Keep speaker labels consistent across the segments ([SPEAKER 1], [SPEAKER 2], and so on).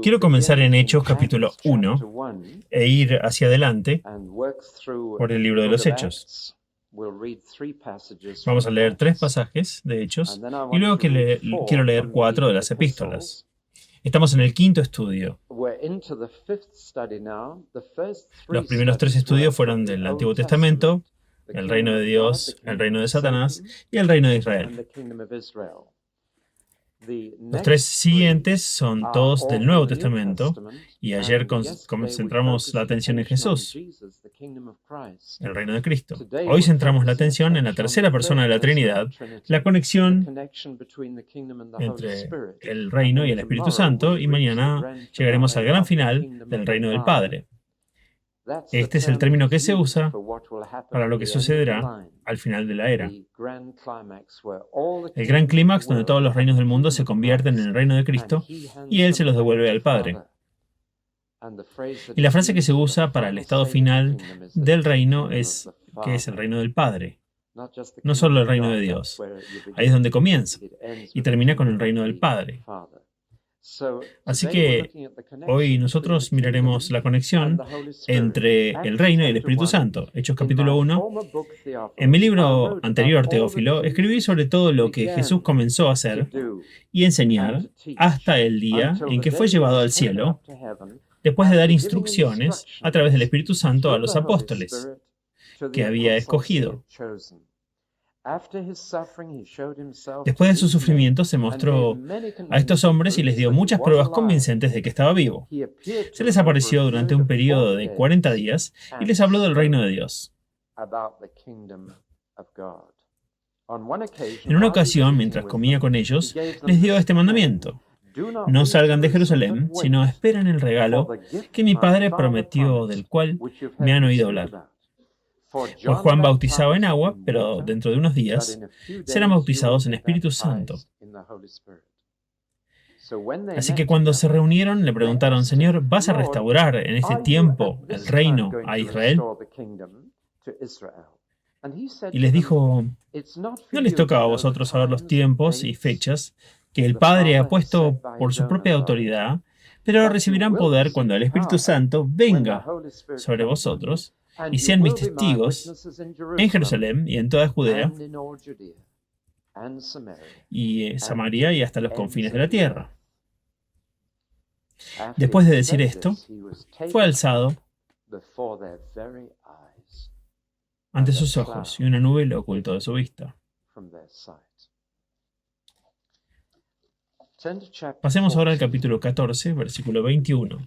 [SPEAKER 1] Quiero comenzar en Hechos capítulo 1 e ir hacia adelante por el libro de los Hechos. Vamos a leer 3 pasajes de Hechos y luego quiero leer 4 de las epístolas. Estamos en el 5.º estudio. Los primeros 3 estudios fueron del Antiguo Testamento, el reino de Dios, el reino de Satanás y el reino de Israel. Los 3 siguientes son todos del Nuevo Testamento y ayer concentramos la atención en Jesús, el reino de Cristo. Hoy centramos la atención en la tercera persona de la Trinidad, la conexión entre el reino y el Espíritu Santo, y mañana llegaremos al gran final del reino del Padre. Este es el término que se usa para lo que sucederá al final de la era. El gran clímax donde todos los reinos del mundo se convierten en el reino de Cristo y Él se los devuelve al Padre. Y la frase que se usa para el estado final del reino es que es el reino del Padre, no solo el reino de Dios. Ahí es donde comienza y termina con el reino del Padre. Así que hoy nosotros miraremos la conexión entre el reino y el Espíritu Santo. Hechos capítulo 1. En mi libro anterior, Teófilo, escribí sobre todo lo que Jesús comenzó a hacer y enseñar hasta el día en que fue llevado al cielo, después de dar instrucciones a través del Espíritu Santo a los apóstoles que había escogido. Después de su sufrimiento se mostró a estos hombres y les dio muchas pruebas convincentes de que estaba vivo. Se les apareció durante un periodo de 40 días y les habló del reino de Dios. En una ocasión, mientras comía con ellos, les dio este mandamiento: no salgan de Jerusalén, sino esperen el regalo que mi Padre prometió, del cual me han oído hablar. Pues Juan bautizaba en agua, pero dentro de unos días serán bautizados en Espíritu Santo. Así que cuando se reunieron le preguntaron: Señor, ¿vas a restaurar en este tiempo el reino a Israel? Y les dijo: no les toca a vosotros saber los tiempos y fechas que el Padre ha puesto por su propia autoridad, pero recibirán poder cuando el Espíritu Santo venga sobre vosotros, y sean mis testigos en Jerusalén y en toda Judea y Samaria y hasta los confines de la tierra. Después de decir esto, fue alzado ante sus ojos y una nube lo ocultó de su vista. Pasemos ahora al capítulo 14, versículo 21.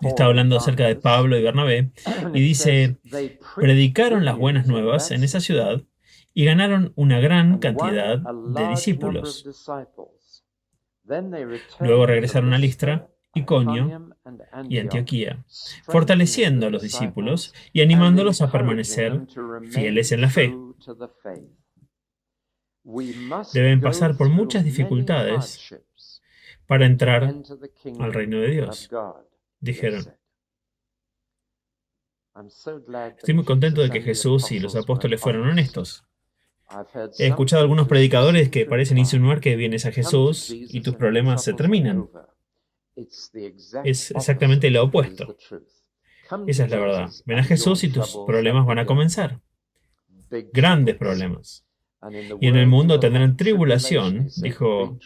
[SPEAKER 1] Está hablando acerca de Pablo y Bernabé y dice: predicaron las buenas nuevas en esa ciudad y ganaron una gran cantidad de discípulos. Luego regresaron a Listra, Iconio y Antioquía, fortaleciendo a los discípulos y animándolos a permanecer fieles en la fe. Deben pasar por muchas dificultades para entrar al reino de Dios, dijeron. Estoy muy contento de que Jesús y los apóstoles fueron honestos. He escuchado a algunos predicadores que parecen insinuar que vienes a Jesús y tus problemas se terminan. Es exactamente lo opuesto. Esa es la verdad. Ven a Jesús y tus problemas van a comenzar. Grandes problemas. Y en el mundo tendrán tribulación, dijo,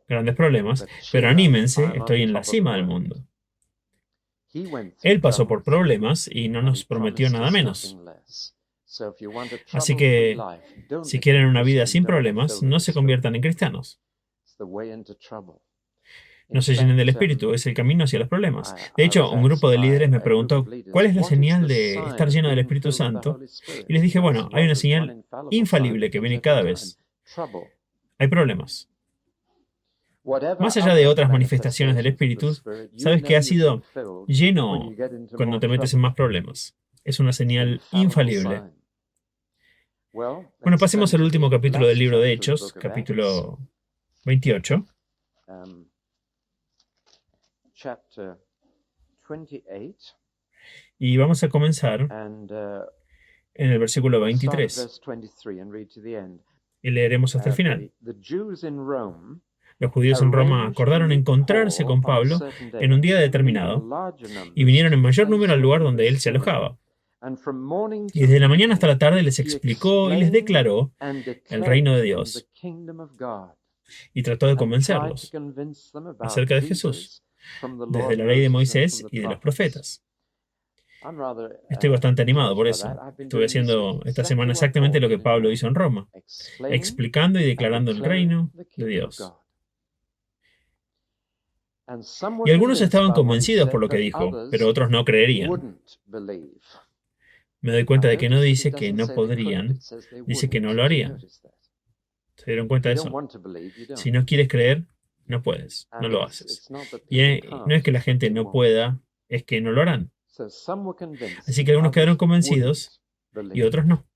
[SPEAKER 1] grandes problemas, pero anímense, estoy en la cima del mundo. Él pasó por problemas y no nos prometió nada menos. Así que, si quieren una vida sin problemas, no se conviertan en cristianos. No se llenen del Espíritu, es el camino hacia los problemas. De hecho, un grupo de líderes me preguntó: ¿cuál es la señal de estar lleno del Espíritu Santo? Y les dije: bueno, hay una señal infalible que viene cada vez. Hay problemas. Más allá de otras manifestaciones del Espíritu, sabes que has sido lleno cuando te metes en más problemas. Es una señal infalible. Bueno, pasemos al último capítulo del libro de Hechos, capítulo 28. Y vamos a comenzar en el versículo 23. Y leeremos hasta el final. Los judíos en Roma acordaron encontrarse con Pablo en un día determinado y vinieron en mayor número al lugar donde él se alojaba. Y desde la mañana hasta la tarde les explicó y les declaró el reino de Dios y trató de convencerlos acerca de Jesús, desde la ley de Moisés y de los profetas. Estoy bastante animado por eso. Estuve haciendo esta semana exactamente lo que Pablo hizo en Roma, explicando y declarando el reino de Dios. Y algunos estaban convencidos por lo que dijo, pero otros no creerían. Me doy cuenta de que no dice que no podrían, dice que no lo harían. ¿Se dieron cuenta de eso? Si no quieres creer, no puedes, no lo haces. Y no es que la gente no pueda, es que no lo harán. Así que algunos quedaron convencidos y otros no.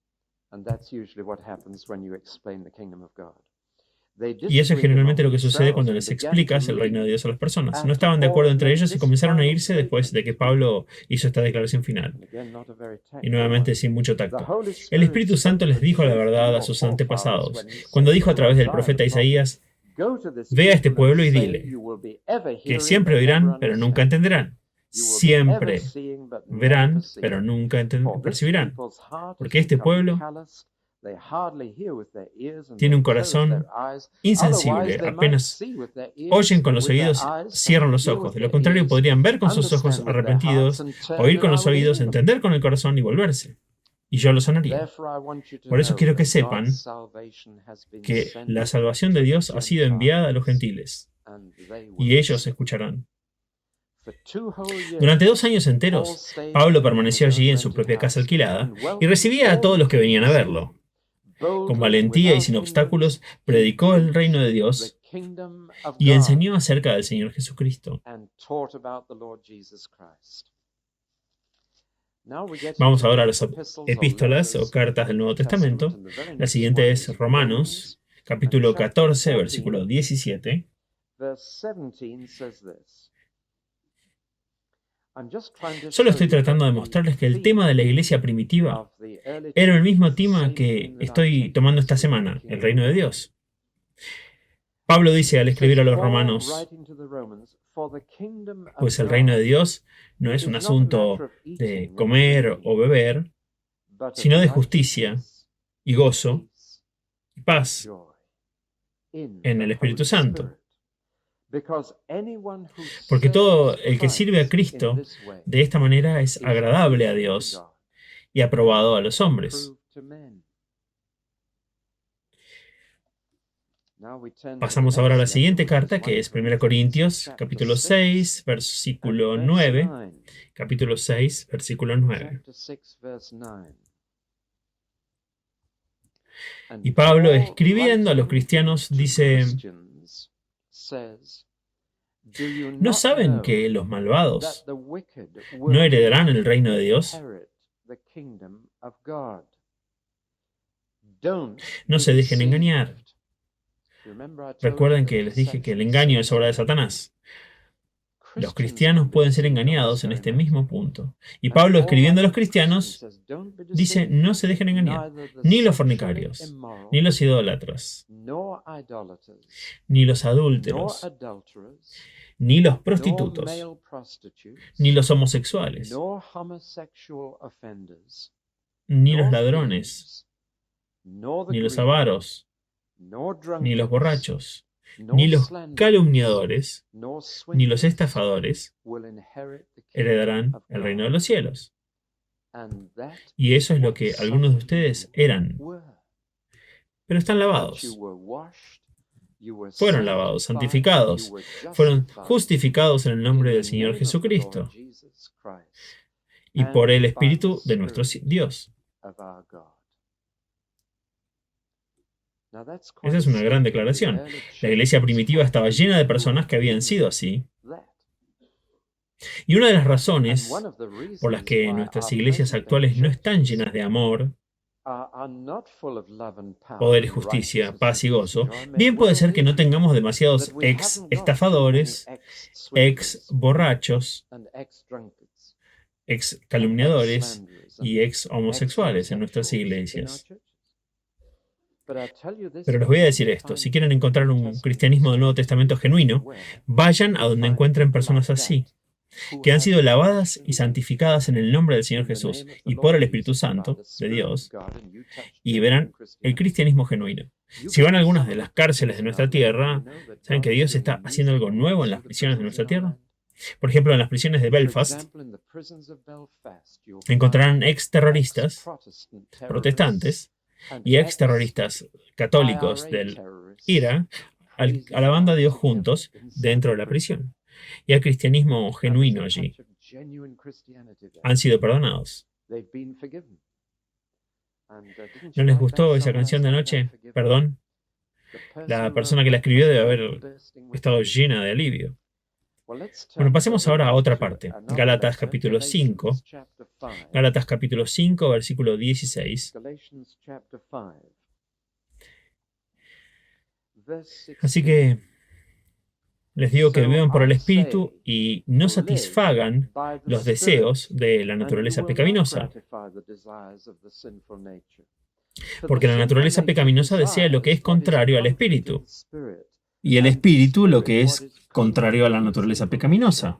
[SPEAKER 1] Y eso es generalmente lo que sucede cuando les explicas el reino de Dios a las personas. No estaban de acuerdo entre ellos y comenzaron a irse después de que Pablo hizo esta declaración final. Y nuevamente sin mucho tacto. El Espíritu Santo les dijo la verdad a sus antepasados, cuando dijo a través del profeta Isaías: ve a este pueblo y dile que siempre oirán, pero nunca entenderán. Siempre verán, pero nunca percibirán. Porque este pueblo tiene un corazón insensible, apenas oyen con los oídos, cierran los ojos. De lo contrario, podrían ver con sus ojos arrepentidos, oír con los oídos, entender con el corazón y volverse. Y yo los sanaría. Por eso quiero que sepan que la salvación de Dios ha sido enviada a los gentiles, y ellos escucharán. Durante 2 años enteros, Pablo permaneció allí en su propia casa alquilada y recibía a todos los que venían a verlo. Con valentía y sin obstáculos, predicó el reino de Dios y enseñó acerca del Señor Jesucristo. Vamos ahora a las epístolas o cartas del Nuevo Testamento. La siguiente es Romanos, capítulo 14, versículo 17. Solo estoy tratando de mostrarles que el tema de la iglesia primitiva era el mismo tema que estoy tomando esta semana, el reino de Dios. Pablo dice al escribir a los romanos, pues el reino de Dios no es un asunto de comer o beber, sino de justicia y gozo y paz en el Espíritu Santo. Porque todo el que sirve a Cristo de esta manera es agradable a Dios y aprobado a los hombres. Pasamos ahora a la siguiente carta, que es 1 Corintios, capítulo 6, versículo 9. Capítulo 6, versículo 9. Y Pablo, escribiendo a los cristianos, dice: ¿no saben que los malvados no heredarán el reino de Dios? No se dejen engañar. Recuerden que les dije que el engaño es obra de Satanás. Los cristianos pueden ser engañados en este mismo punto. Y Pablo, escribiendo a los cristianos, dice: no se dejen engañar, ni los fornicarios, ni los idólatras, ni los adúlteros, ni los prostitutos, ni los homosexuales, ni los ladrones, ni los avaros, ni los borrachos, ni los calumniadores, ni los estafadores heredarán el reino de los cielos. Y eso es lo que algunos de ustedes eran. Pero están lavados. Fueron lavados, santificados, fueron justificados en el nombre del Señor Jesucristo y por el Espíritu de nuestro Dios. Esa es una gran declaración. La iglesia primitiva estaba llena de personas que habían sido así. Y una de las razones por las que nuestras iglesias actuales no están llenas de amor, poder y justicia, paz y gozo, bien puede ser que no tengamos demasiados ex-estafadores, ex-borrachos ex calumniadores y ex homosexuales en nuestras iglesias. Pero les voy a decir esto, si quieren encontrar un cristianismo del Nuevo Testamento genuino, vayan a donde encuentren personas así, que han sido lavadas y santificadas en el nombre del Señor Jesús y por el Espíritu Santo de Dios, y verán el cristianismo genuino. Si van a algunas de las cárceles de nuestra tierra, ¿saben que Dios está haciendo algo nuevo en las prisiones de nuestra tierra? Por ejemplo, en las prisiones de Belfast encontrarán ex-terroristas protestantes y ex-terroristas católicos del IRA alabando a Dios juntos dentro de la prisión. Y el cristianismo genuino allí han sido perdonados. ¿No les gustó esa canción de anoche? Perdón. La persona que la escribió debe haber estado llena de alivio. Bueno, pasemos ahora a otra parte. Gálatas capítulo 5. Gálatas capítulo 5, versículo 16. Así que les digo que vivan por el Espíritu y no satisfagan los deseos de la naturaleza pecaminosa. Porque la naturaleza pecaminosa desea lo que es contrario al Espíritu. Y el Espíritu lo que es contrario a la naturaleza pecaminosa.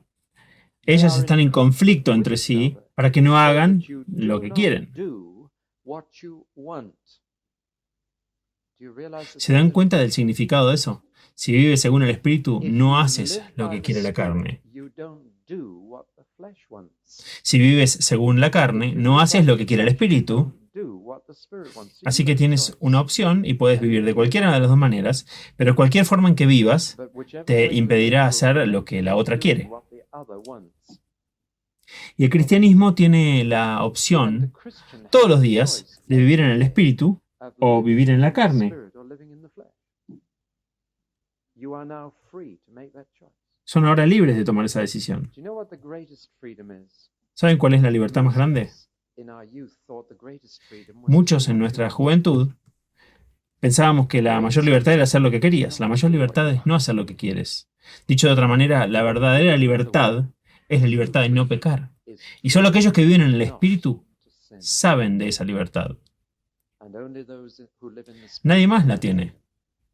[SPEAKER 1] Ellas están en conflicto entre sí para que no hagan lo que quieren. ¿Se dan cuenta del significado de eso? Si vives según el Espíritu, no haces lo que quiere la carne. Si vives según la carne, no haces lo que quiere el Espíritu. Así que tienes una opción y puedes vivir de cualquiera de las dos maneras, pero cualquier forma en que vivas te impedirá hacer lo que la otra quiere. Y el cristianismo tiene la opción todos los días de vivir en el Espíritu o vivir en la carne. Son ahora libres de tomar esa decisión. ¿Saben cuál es la libertad más grande? Muchos en nuestra juventud pensábamos que la mayor libertad era hacer lo que querías. La mayor libertad es no hacer lo que quieres. Dicho de otra manera, la verdadera libertad es la libertad de no pecar. Y solo aquellos que viven en el Espíritu saben de esa libertad. Nadie más la tiene.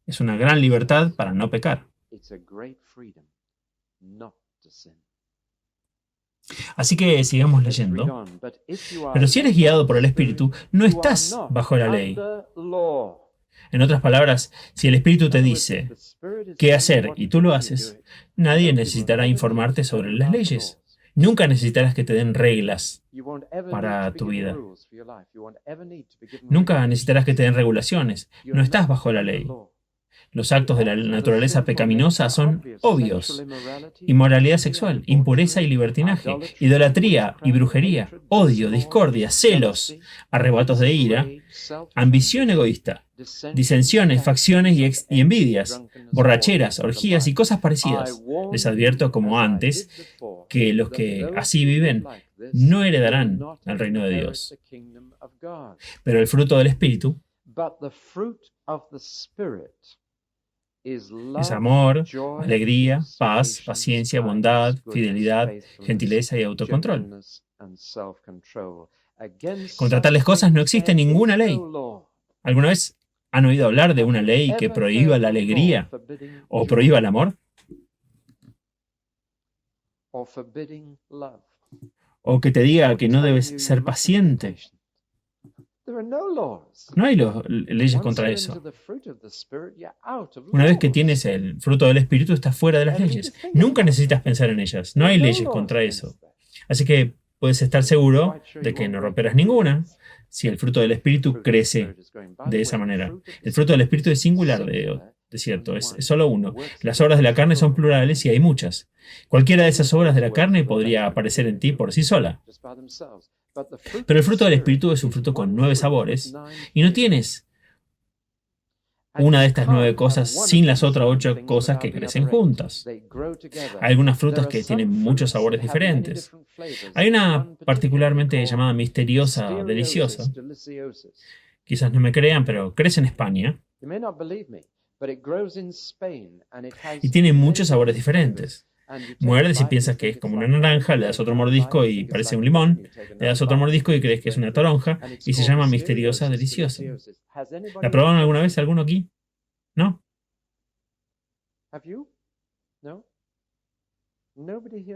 [SPEAKER 1] Es una gran libertad para no pecar. Así que sigamos leyendo. Pero si eres guiado por el Espíritu, no estás bajo la ley. En otras palabras, si el Espíritu te dice qué hacer y tú lo haces, nadie necesitará informarte sobre las leyes. Nunca necesitarás que te den reglas para tu vida. Nunca necesitarás que te den regulaciones. No estás bajo la ley. Los actos de la naturaleza pecaminosa son obvios. Inmoralidad sexual, impureza y libertinaje, idolatría y brujería, odio, discordia, celos, arrebatos de ira, ambición egoísta, disensiones, facciones y envidias, borracheras, orgías y cosas parecidas. Les advierto, como antes, que los que así viven no heredarán el reino de Dios. Pero el fruto del Espíritu es amor, alegría, paz, paciencia, bondad, fidelidad, gentileza y autocontrol. Contra tales cosas no existe ninguna ley. ¿Alguna vez han oído hablar de una ley que prohíba la alegría o prohíba el amor? O que te diga que no debes ser paciente. No hay leyes contra eso. Una vez que tienes el fruto del Espíritu, estás fuera de las leyes. Nunca necesitas pensar en ellas. No hay leyes contra eso. Así que puedes estar seguro de que no romperás ninguna si el fruto del Espíritu crece de esa manera. El fruto del Espíritu es singular, de cierto, es solo uno. Las obras de la carne son plurales y hay muchas. Cualquiera de esas obras de la carne podría aparecer en ti por sí sola. Pero el fruto del Espíritu es un fruto con 9 sabores y no tienes una de estas 9 cosas sin las otras 8 cosas que crecen juntas. Hay algunas frutas que tienen muchos sabores diferentes. Hay una particularmente llamada misteriosa deliciosa. Quizás no me crean, pero crece en España y tiene muchos sabores diferentes. Muerdes y piensas que es como una naranja, le das otro mordisco y parece un limón, le das otro mordisco y crees que es una toronja, y se llama misteriosa deliciosa. ¿La probaron alguna vez alguno aquí? ¿No?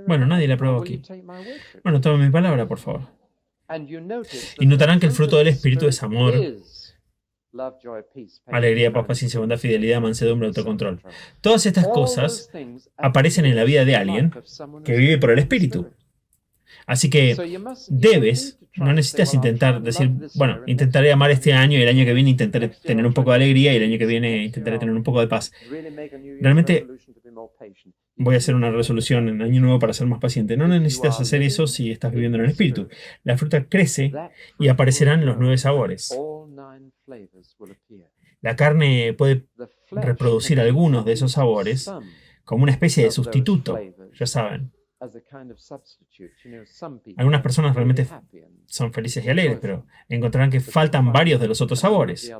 [SPEAKER 1] Bueno, nadie la probó aquí. Bueno, toma mi palabra, por favor. Y notarán que el fruto del Espíritu es amor, alegría, paz, paciencia, bondad, fidelidad, mansedumbre, autocontrol. Todas estas cosas aparecen en la vida de alguien que vive por el Espíritu. Así que no necesitas intentar decir, bueno, intentaré amar este año y el año que viene intentaré tener un poco de alegría y el año que viene intentaré tener un poco de paz. Realmente voy a hacer una resolución en año nuevo para ser más paciente. No necesitas hacer eso si estás viviendo en el Espíritu. La fruta crece y aparecerán los 9 sabores. La carne puede reproducir algunos de esos sabores como una especie de sustituto, ya saben. Algunas personas realmente son felices y alegres, pero encontrarán que faltan varios de los otros sabores.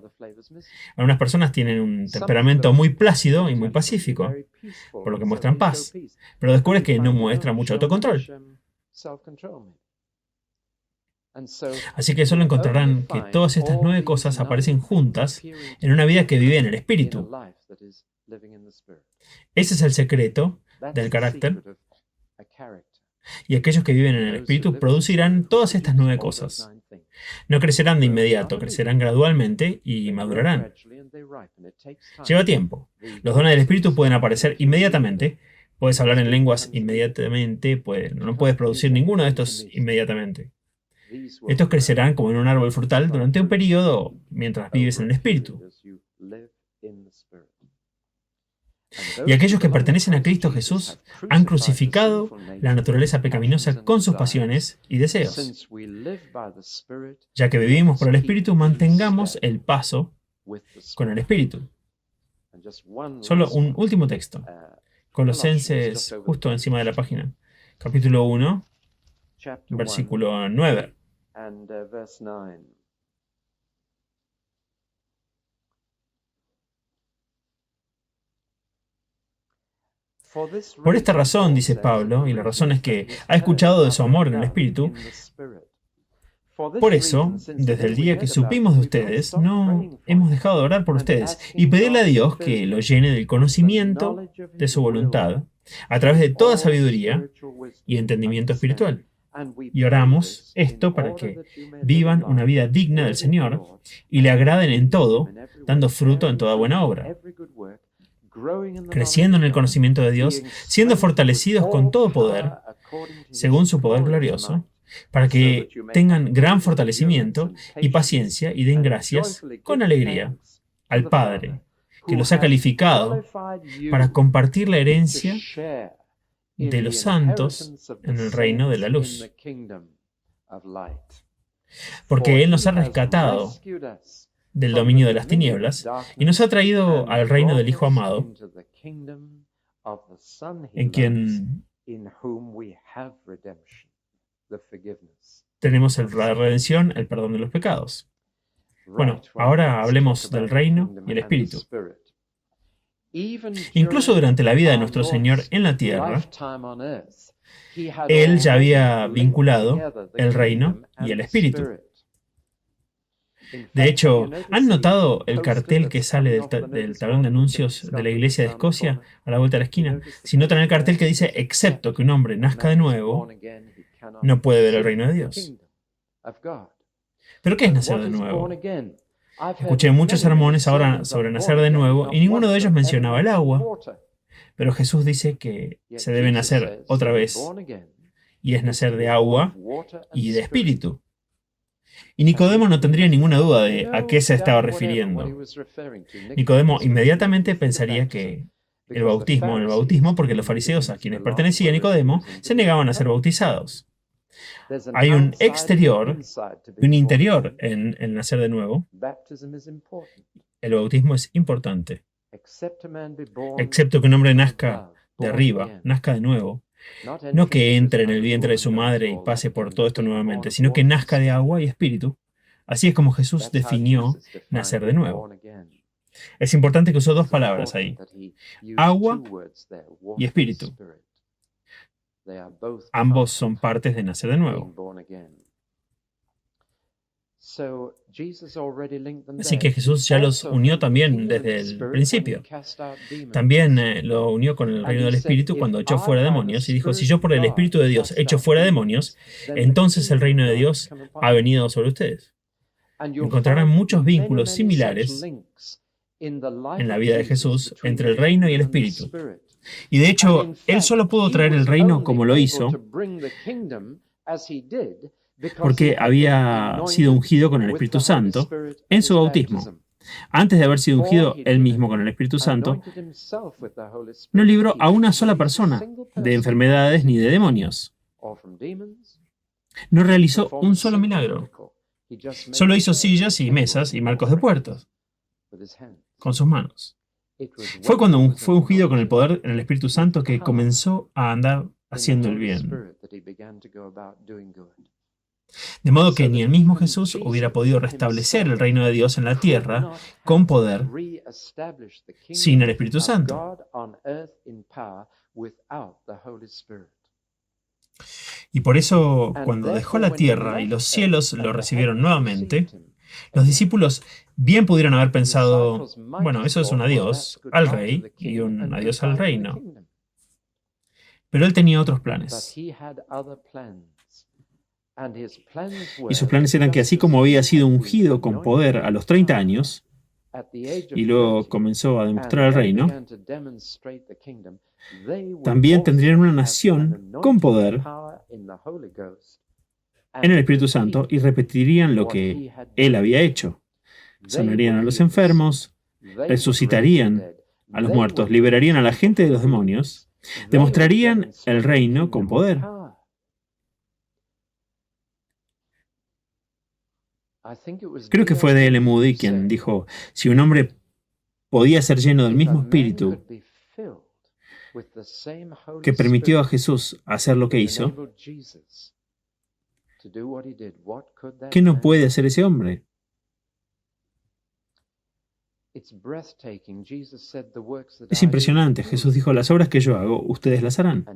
[SPEAKER 1] Algunas personas tienen un temperamento muy plácido y muy pacífico, por lo que muestran paz, pero descubres que no muestran mucho autocontrol. Así que solo encontrarán que todas estas 9 cosas aparecen juntas en una vida que vive en el Espíritu. Ese es el secreto del carácter. Y aquellos que viven en el Espíritu producirán todas estas 9 cosas. No crecerán de inmediato, crecerán gradualmente y madurarán. Lleva tiempo. Los dones del Espíritu pueden aparecer inmediatamente. Puedes hablar en lenguas inmediatamente, no puedes producir ninguno de estos inmediatamente. Estos crecerán como en un árbol frutal durante un periodo mientras vives en el Espíritu. Y aquellos que pertenecen a Cristo Jesús han crucificado la naturaleza pecaminosa con sus pasiones y deseos. Ya que vivimos por el Espíritu, mantengamos el paso con el Espíritu. Solo un último texto. Colosenses, justo encima de la página. Capítulo 1, versículo 9. Por esta razón, dice Pablo, y la razón es que ha escuchado de su amor en el Espíritu, por eso, desde el día que supimos de ustedes, no hemos dejado de orar por ustedes y pedirle a Dios que lo llene del conocimiento de su voluntad a través de toda sabiduría y entendimiento espiritual. Y oramos esto para que vivan una vida digna del Señor y le agraden en todo, dando fruto en toda buena obra, creciendo en el conocimiento de Dios, siendo fortalecidos con todo poder, según su poder glorioso, para que tengan gran fortalecimiento y paciencia y den gracias con alegría al Padre, que los ha calificado para compartir la herencia de los santos en el reino de la luz. Porque Él nos ha rescatado del dominio de las tinieblas y nos ha traído al reino del Hijo amado, en quien tenemos la redención, el perdón de los pecados. Bueno, ahora hablemos del reino y el Espíritu. Incluso durante la vida de nuestro Señor en la tierra, Él ya había vinculado el reino y el Espíritu. De hecho, ¿han notado el cartel que sale del tablón de anuncios de la iglesia de Escocia a la vuelta de la esquina? Si notan el cartel que dice, excepto que un hombre nazca de nuevo, no puede ver el reino de Dios. ¿Pero qué es nacer de nuevo? Escuché muchos sermones ahora sobre nacer de nuevo y ninguno de ellos mencionaba el agua. Pero Jesús dice que se debe nacer otra vez, y es nacer de agua y de espíritu. Y Nicodemo no tendría ninguna duda de a qué se estaba refiriendo. Nicodemo inmediatamente pensaría que el bautismo, porque los fariseos a quienes pertenecía Nicodemo se negaban a ser bautizados. Hay un exterior y un interior en el nacer de nuevo. El bautismo es importante. Excepto que un hombre nazca de arriba, nazca de nuevo. No que entre en el vientre de su madre y pase por todo esto nuevamente, sino que nazca de agua y espíritu. Así es como Jesús definió nacer de nuevo. Es importante que usó 2 palabras ahí: agua y espíritu. Ambos son partes de nacer de nuevo. Así que Jesús ya los unió también desde el principio. También lo unió con el reino del Espíritu cuando echó fuera demonios y dijo, si yo por el Espíritu de Dios echo fuera demonios, entonces el reino de Dios ha venido sobre ustedes. Encontrarán muchos vínculos similares en la vida de Jesús entre el reino y el Espíritu. Y de hecho, Él solo pudo traer el reino como lo hizo porque había sido ungido con el Espíritu Santo en su bautismo. Antes de haber sido ungido Él mismo con el Espíritu Santo, no libró a una sola persona de enfermedades ni de demonios. No realizó un solo milagro. Solo hizo sillas y mesas y marcos de puertas con sus manos. Fue cuando fue ungido con el poder en el Espíritu Santo que comenzó a andar haciendo el bien. De modo que ni el mismo Jesús hubiera podido restablecer el reino de Dios en la tierra con poder sin el Espíritu Santo. Y por eso, cuando dejó la tierra y los cielos lo recibieron nuevamente, los discípulos bien pudieron haber pensado, bueno, eso es un adiós al rey y un adiós al reino. Pero él tenía otros planes. Y sus planes eran que así como había sido ungido con poder a los 30 años, y luego comenzó a demostrar el reino, también tendrían una nación con poder en el Espíritu Santo y repetirían lo que él había hecho. Sanarían a los enfermos, resucitarían a los muertos, liberarían a la gente de los demonios, demostrarían el reino con poder. Creo que fue D.L. Moody quien dijo, si un hombre podía ser lleno del mismo espíritu que permitió a Jesús hacer lo que hizo, ¿qué no puede hacer ese hombre? Es impresionante. Jesús dijo, las obras que yo hago, ustedes las harán.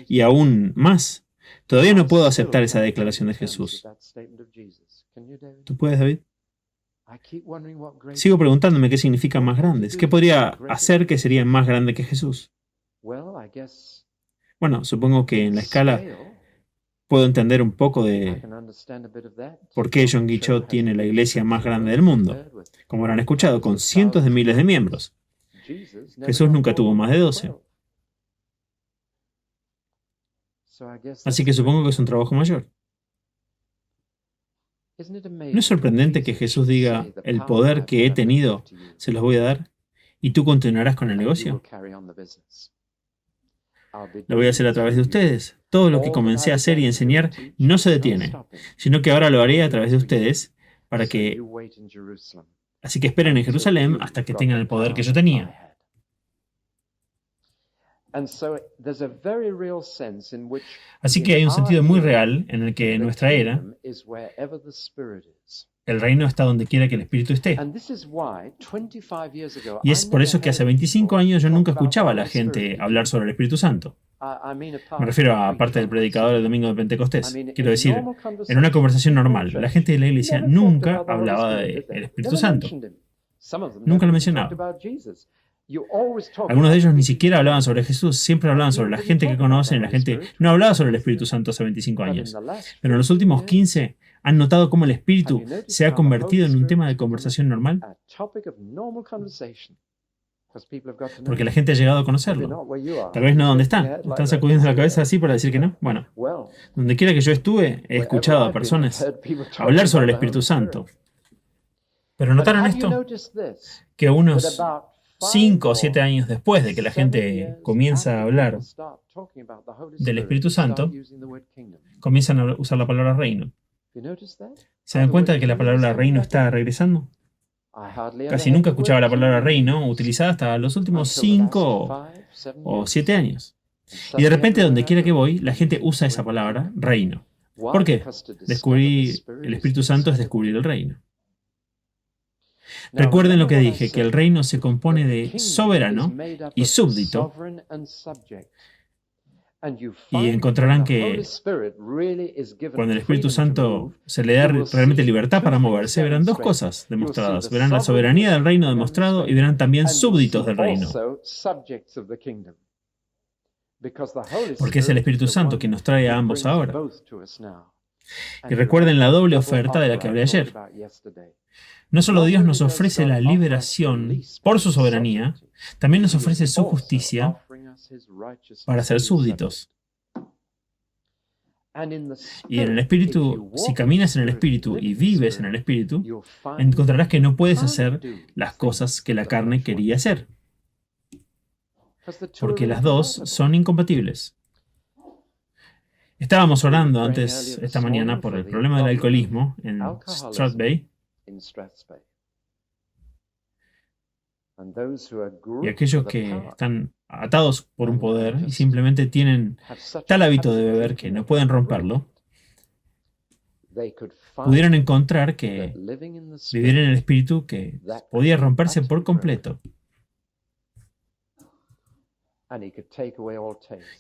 [SPEAKER 1] Y aún más. Todavía no puedo aceptar esa declaración de Jesús. ¿Tú puedes, David? Sigo preguntándome qué significa más grandes. ¿Qué podría hacer que sería más grande que Jesús? Bueno, supongo que en la escala puedo entender un poco de por qué John Guichot tiene la iglesia más grande del mundo. Como habrán escuchado, con cientos de miles de miembros. Jesús nunca tuvo más de 12. Así que supongo que es un trabajo mayor. ¿No es sorprendente que Jesús diga, el poder que he tenido se los voy a dar y tú continuarás con el negocio? Lo voy a hacer a través de ustedes. Todo lo que comencé a hacer y enseñar no se detiene, sino que ahora lo haré a través de ustedes para que... Así que esperen en Jerusalén hasta que tengan el poder que yo tenía. Así que hay un sentido muy real en el que en nuestra era, el reino está donde quiera que el Espíritu esté. Y es por eso que hace 25 años yo nunca escuchaba a la gente hablar sobre el Espíritu Santo. Me refiero a parte del predicador del domingo de Pentecostés. Quiero decir, en una conversación normal, la gente de la iglesia nunca hablaba del Espíritu Santo. Nunca lo mencionaba. Algunos de ellos ni siquiera hablaban sobre Jesús, siempre hablaban sobre la gente que conocen y la gente no hablaba sobre el Espíritu Santo hace 25 años. Pero en los últimos 15 han notado cómo el Espíritu se ha convertido en un tema de conversación normal. Porque la gente ha llegado a conocerlo. Tal vez no donde están. Están sacudiendo la cabeza así para decir que no. Bueno, donde quiera que yo estuve, he escuchado a personas hablar sobre el Espíritu Santo. Pero ¿notaron esto? Que unos 5 o 7 años después de que la gente comienza a hablar del Espíritu Santo, comienzan a usar la palabra reino. ¿Se dan cuenta de que la palabra reino está regresando? Casi nunca escuchaba la palabra reino utilizada hasta los últimos 5 o 7 años. Y de repente, donde quiera que voy, la gente usa esa palabra reino. ¿Por qué? Descubrir el Espíritu Santo es descubrir el reino. Recuerden lo que dije, que el reino se compone de soberano y súbdito. Y encontrarán que cuando el Espíritu Santo se le da realmente libertad para moverse, verán dos cosas demostradas. Verán la soberanía del reino demostrado y verán también súbditos del reino. Porque es el Espíritu Santo quien nos trae a ambos ahora. Y recuerden la doble oferta de la que hablé ayer. No solo Dios nos ofrece la liberación por su soberanía, también nos ofrece su justicia para ser súbditos. Y en el Espíritu, si caminas en el Espíritu y vives en el Espíritu, encontrarás que no puedes hacer las cosas que la carne quería hacer, porque las dos son incompatibles. Estábamos orando antes esta mañana por el problema del alcoholismo en Strathspey. Y aquellos que están atados por un poder y simplemente tienen tal hábito de beber que no pueden romperlo, pudieron encontrar que vivir en el Espíritu que podía romperse por completo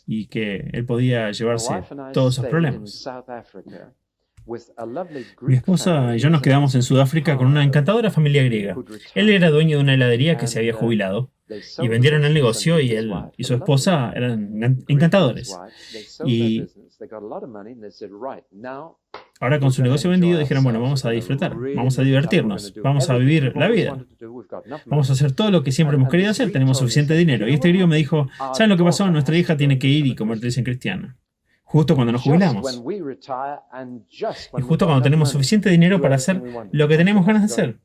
[SPEAKER 1] y que Él podía llevarse todos esos problemas. Mi esposa y yo nos quedamos en Sudáfrica con una encantadora familia griega. Él era dueño de una heladería que se había jubilado y vendieron el negocio y él y su esposa eran encantadores. Y ahora con su negocio vendido dijeron, bueno, vamos a disfrutar, vamos a divertirnos, vamos a vivir la vida. Vamos a hacer todo lo que siempre hemos querido hacer, tenemos suficiente dinero. Y este griego me dijo, ¿saben lo que pasó? Nuestra hija tiene que ir y convertirse en cristiana. Justo cuando nos jubilamos. Y justo cuando tenemos suficiente dinero para hacer lo que tenemos ganas de hacer.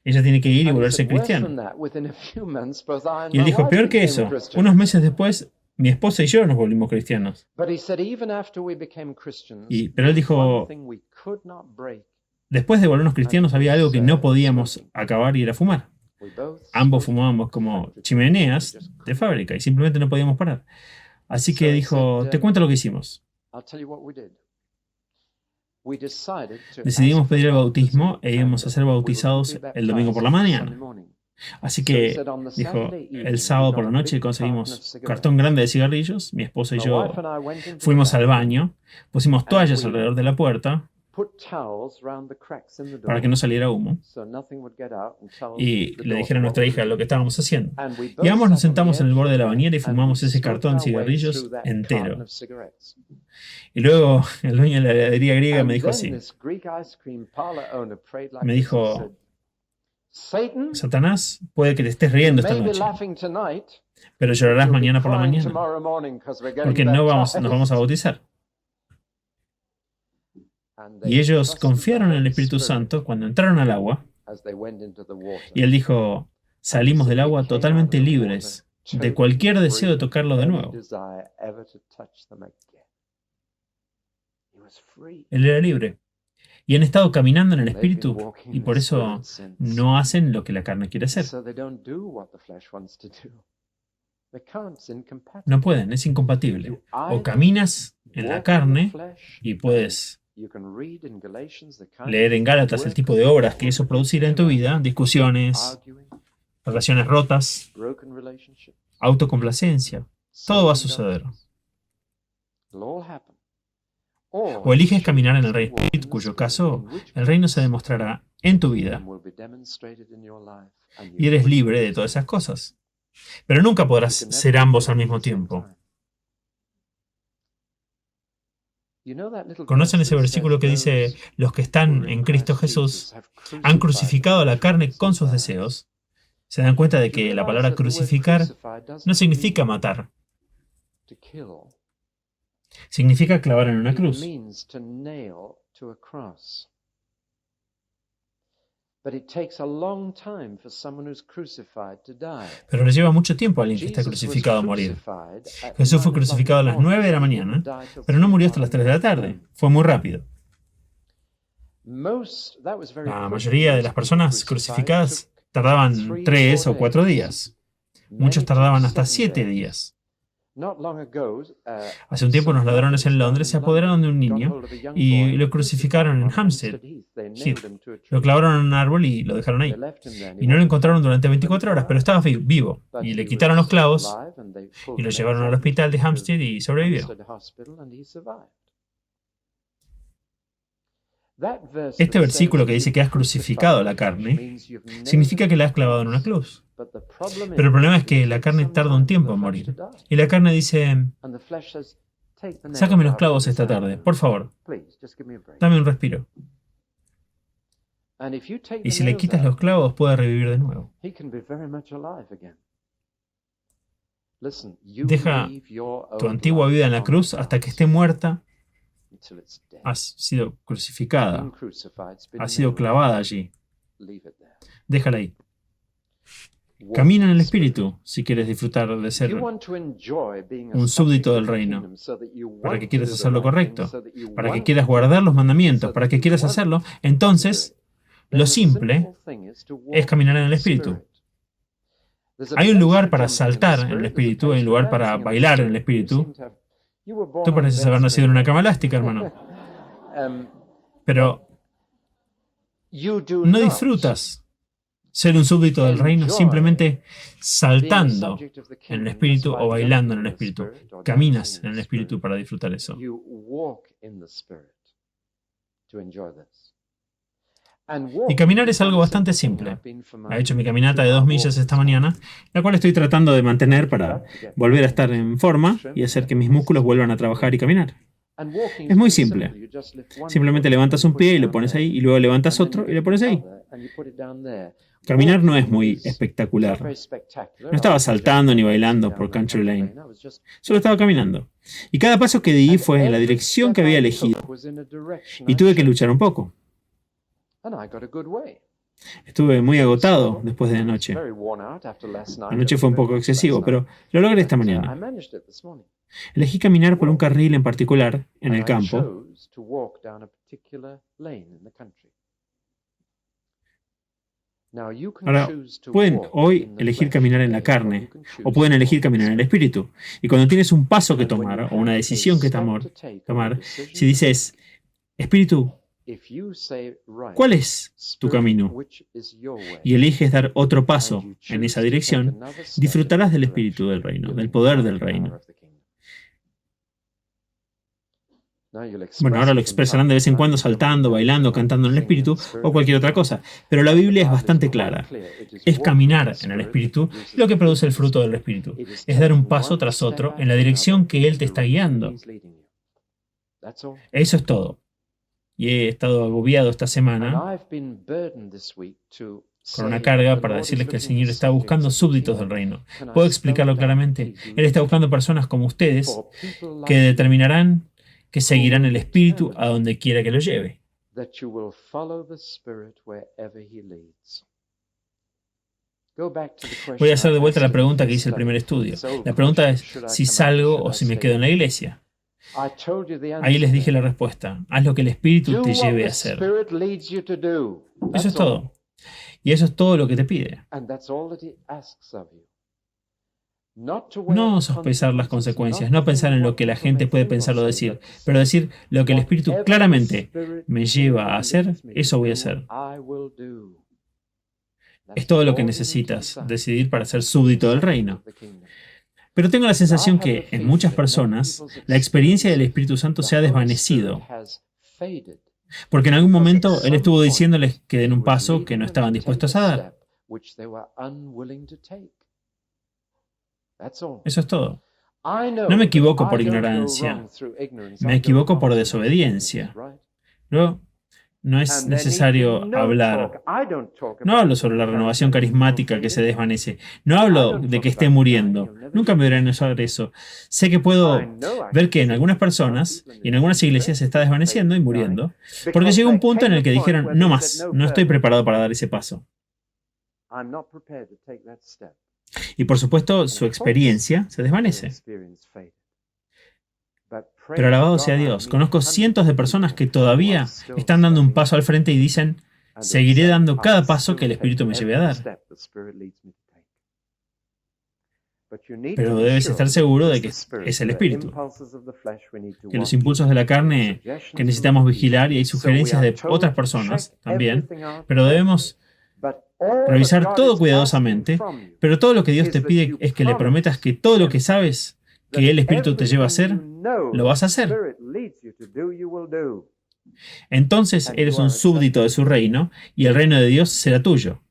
[SPEAKER 1] Ella tiene que ir y volverse cristiana. Y él dijo, peor que eso. Unos meses después, mi esposa y yo nos volvimos cristianos. Pero él dijo, después de volvernos cristianos había algo que no podíamos acabar y era fumar. Ambos fumábamos como chimeneas de fábrica y simplemente no podíamos parar. Así que dijo, te cuento lo que hicimos. Decidimos pedir el bautismo e íbamos a ser bautizados el domingo por la mañana. Así que, dijo, el sábado por la noche conseguimos un cartón grande de cigarrillos. Mi esposa y yo fuimos al baño, pusimos toallas alrededor de la puerta para que no saliera humo. Y le dijeron a nuestra hija lo que estábamos haciendo. Y ambos nos sentamos en el borde de la bañera y fumamos ese cartón de cigarrillos entero. Y luego el dueño de la heladería griega me dijo así. Me dijo, Satanás, puede que te estés riendo esta noche, pero llorarás mañana por la mañana, porque nos vamos a bautizar. Y ellos confiaron en el Espíritu Santo cuando entraron al agua. Y él dijo, salimos del agua totalmente libres de cualquier deseo de tocarlo de nuevo. Él era libre. Y han estado caminando en el Espíritu y por eso no hacen lo que la carne quiere hacer. No pueden, es incompatible. O caminas en la carne y puedes leer en Gálatas el tipo de obras que eso producirá en tu vida, discusiones, relaciones rotas, autocomplacencia. Todo va a suceder. O eliges caminar en el Rey Espíritu, cuyo caso el reino se demostrará en tu vida y eres libre de todas esas cosas. Pero nunca podrás ser ambos al mismo tiempo. ¿Conocen ese versículo que dice, los que están en Cristo Jesús han crucificado a la carne con sus deseos? Se dan cuenta de que la palabra crucificar no significa matar. Significa clavar en una cruz. Pero le lleva mucho tiempo a alguien que está crucificado a morir. Jesús fue crucificado a las 9 de la mañana, pero no murió hasta las 3 de la tarde. Fue muy rápido. La mayoría de las personas crucificadas tardaban 3 o 4 días. Muchos tardaban hasta 7 días. Hace un tiempo unos ladrones en Londres se apoderaron de un niño y lo crucificaron en Hampstead Heath. Lo clavaron en un árbol y lo dejaron ahí. Y no lo encontraron durante 24 horas, pero estaba vivo. Y le quitaron los clavos y lo llevaron al hospital de Hampstead y sobrevivió. Este versículo que dice que has crucificado la carne significa que la has clavado en una cruz. Pero el problema es que la carne tarda un tiempo en morir. Y la carne dice, sácame los clavos esta tarde, por favor. Dame un respiro. Y si le quitas los clavos, puede revivir de nuevo. Deja tu antigua vida en la cruz hasta que esté muerta. Has sido crucificada. Has sido clavada allí. Déjala ahí. Camina en el Espíritu si quieres disfrutar de ser un súbdito del reino, para que quieras hacer lo correcto, para que quieras guardar los mandamientos, para que quieras hacerlo. Entonces, lo simple es caminar en el Espíritu. Hay un lugar para saltar en el Espíritu, hay un lugar para bailar en el Espíritu. Tú pareces haber nacido en una cama elástica, hermano. Pero no disfrutas ser un súbdito del reino simplemente saltando en el Espíritu o bailando en el Espíritu. Caminas en el Espíritu para disfrutar eso. Y caminar es algo bastante simple. He hecho mi caminata de 2 millas esta mañana, la cual estoy tratando de mantener para volver a estar en forma y hacer que mis músculos vuelvan a trabajar y caminar. Es muy simple. Simplemente levantas un pie y lo pones ahí, y luego levantas otro y lo pones ahí. Caminar no es muy espectacular. No estaba saltando ni bailando por Country Lane. Solo estaba caminando. Y cada paso que di fue en la dirección que había elegido. Y tuve que luchar un poco. Estuve muy agotado después de anoche. Anoche fue un poco excesivo, pero lo logré esta mañana. Elegí caminar por un carril en particular en el campo. Ahora, pueden hoy elegir caminar en la carne o pueden elegir caminar en el espíritu. Y cuando tienes un paso que tomar o una decisión que tomar, si dices, espíritu, ¿cuál es tu camino? Y eliges dar otro paso en esa dirección, disfrutarás del espíritu del reino, del poder del reino. Bueno, ahora lo expresarán de vez en cuando saltando, bailando, cantando en el Espíritu o cualquier otra cosa. Pero la Biblia es bastante clara. Es caminar en el Espíritu lo que produce el fruto del Espíritu. Es dar un paso tras otro en la dirección que Él te está guiando. Eso es todo. Y he estado agobiado esta semana con una carga para decirles que el Señor está buscando súbditos del reino. ¿Puedo explicarlo claramente? Él está buscando personas como ustedes que determinarán que seguirán el Espíritu a donde quiera que lo lleve. Voy a hacer de vuelta la pregunta que hice el primer estudio. La pregunta es si salgo o si me quedo en la iglesia. Ahí les dije la respuesta. Haz lo que el Espíritu te lleve a hacer. Eso es todo. Y eso es todo lo que te pide. No sospechar las consecuencias, no pensar en lo que la gente puede pensar o decir, pero decir lo que el Espíritu claramente me lleva a hacer, eso voy a hacer. Es todo lo que necesitas decidir para ser súbdito del reino. Pero tengo la sensación que en muchas personas la experiencia del Espíritu Santo se ha desvanecido. Porque en algún momento Él estuvo diciéndoles que den un paso que no estaban dispuestos a dar. Eso es todo. No me equivoco por ignorancia. Me equivoco por desobediencia. Luego, no es necesario hablar. No hablo sobre la renovación carismática que se desvanece. No hablo de que esté muriendo. Nunca me verán usar eso. Sé que puedo ver que en algunas personas y en algunas iglesias se está desvaneciendo y muriendo, porque llegó un punto en el que dijeron, no más, no estoy preparado para dar ese paso. Y por supuesto, su experiencia se desvanece. Pero alabado sea Dios, conozco cientos de personas que todavía están dando un paso al frente y dicen, seguiré dando cada paso que el Espíritu me lleve a dar. Pero debes estar seguro de que es el Espíritu. Que los impulsos de la carne que necesitamos vigilar, y hay sugerencias de otras personas también, pero debemos revisar todo cuidadosamente, pero todo lo que Dios te pide es que le prometas que todo lo que sabes que el Espíritu te lleva a hacer, lo vas a hacer. Entonces eres un súbdito de su reino, y el reino de Dios será tuyo.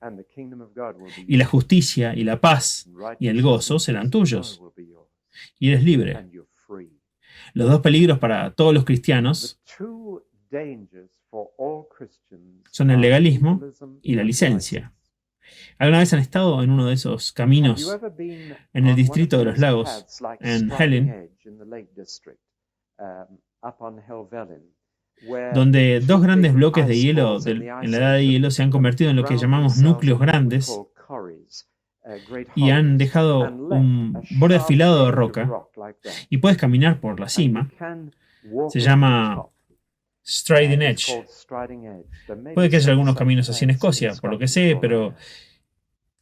[SPEAKER 1] Y la justicia, y la paz, y el gozo serán tuyos. Y eres libre. Los dos peligros para todos los cristianos son el legalismo y la licencia. ¿Alguna vez han estado en uno de esos caminos en el distrito de los lagos, en Helene, donde dos grandes bloques de hielo en la edad de hielo se han convertido en lo que llamamos núcleos grandes y han dejado un borde afilado de roca y puedes caminar por la cima? Se llama Striding Edge. Puede que haya algunos caminos así en Escocia, por lo que sé, pero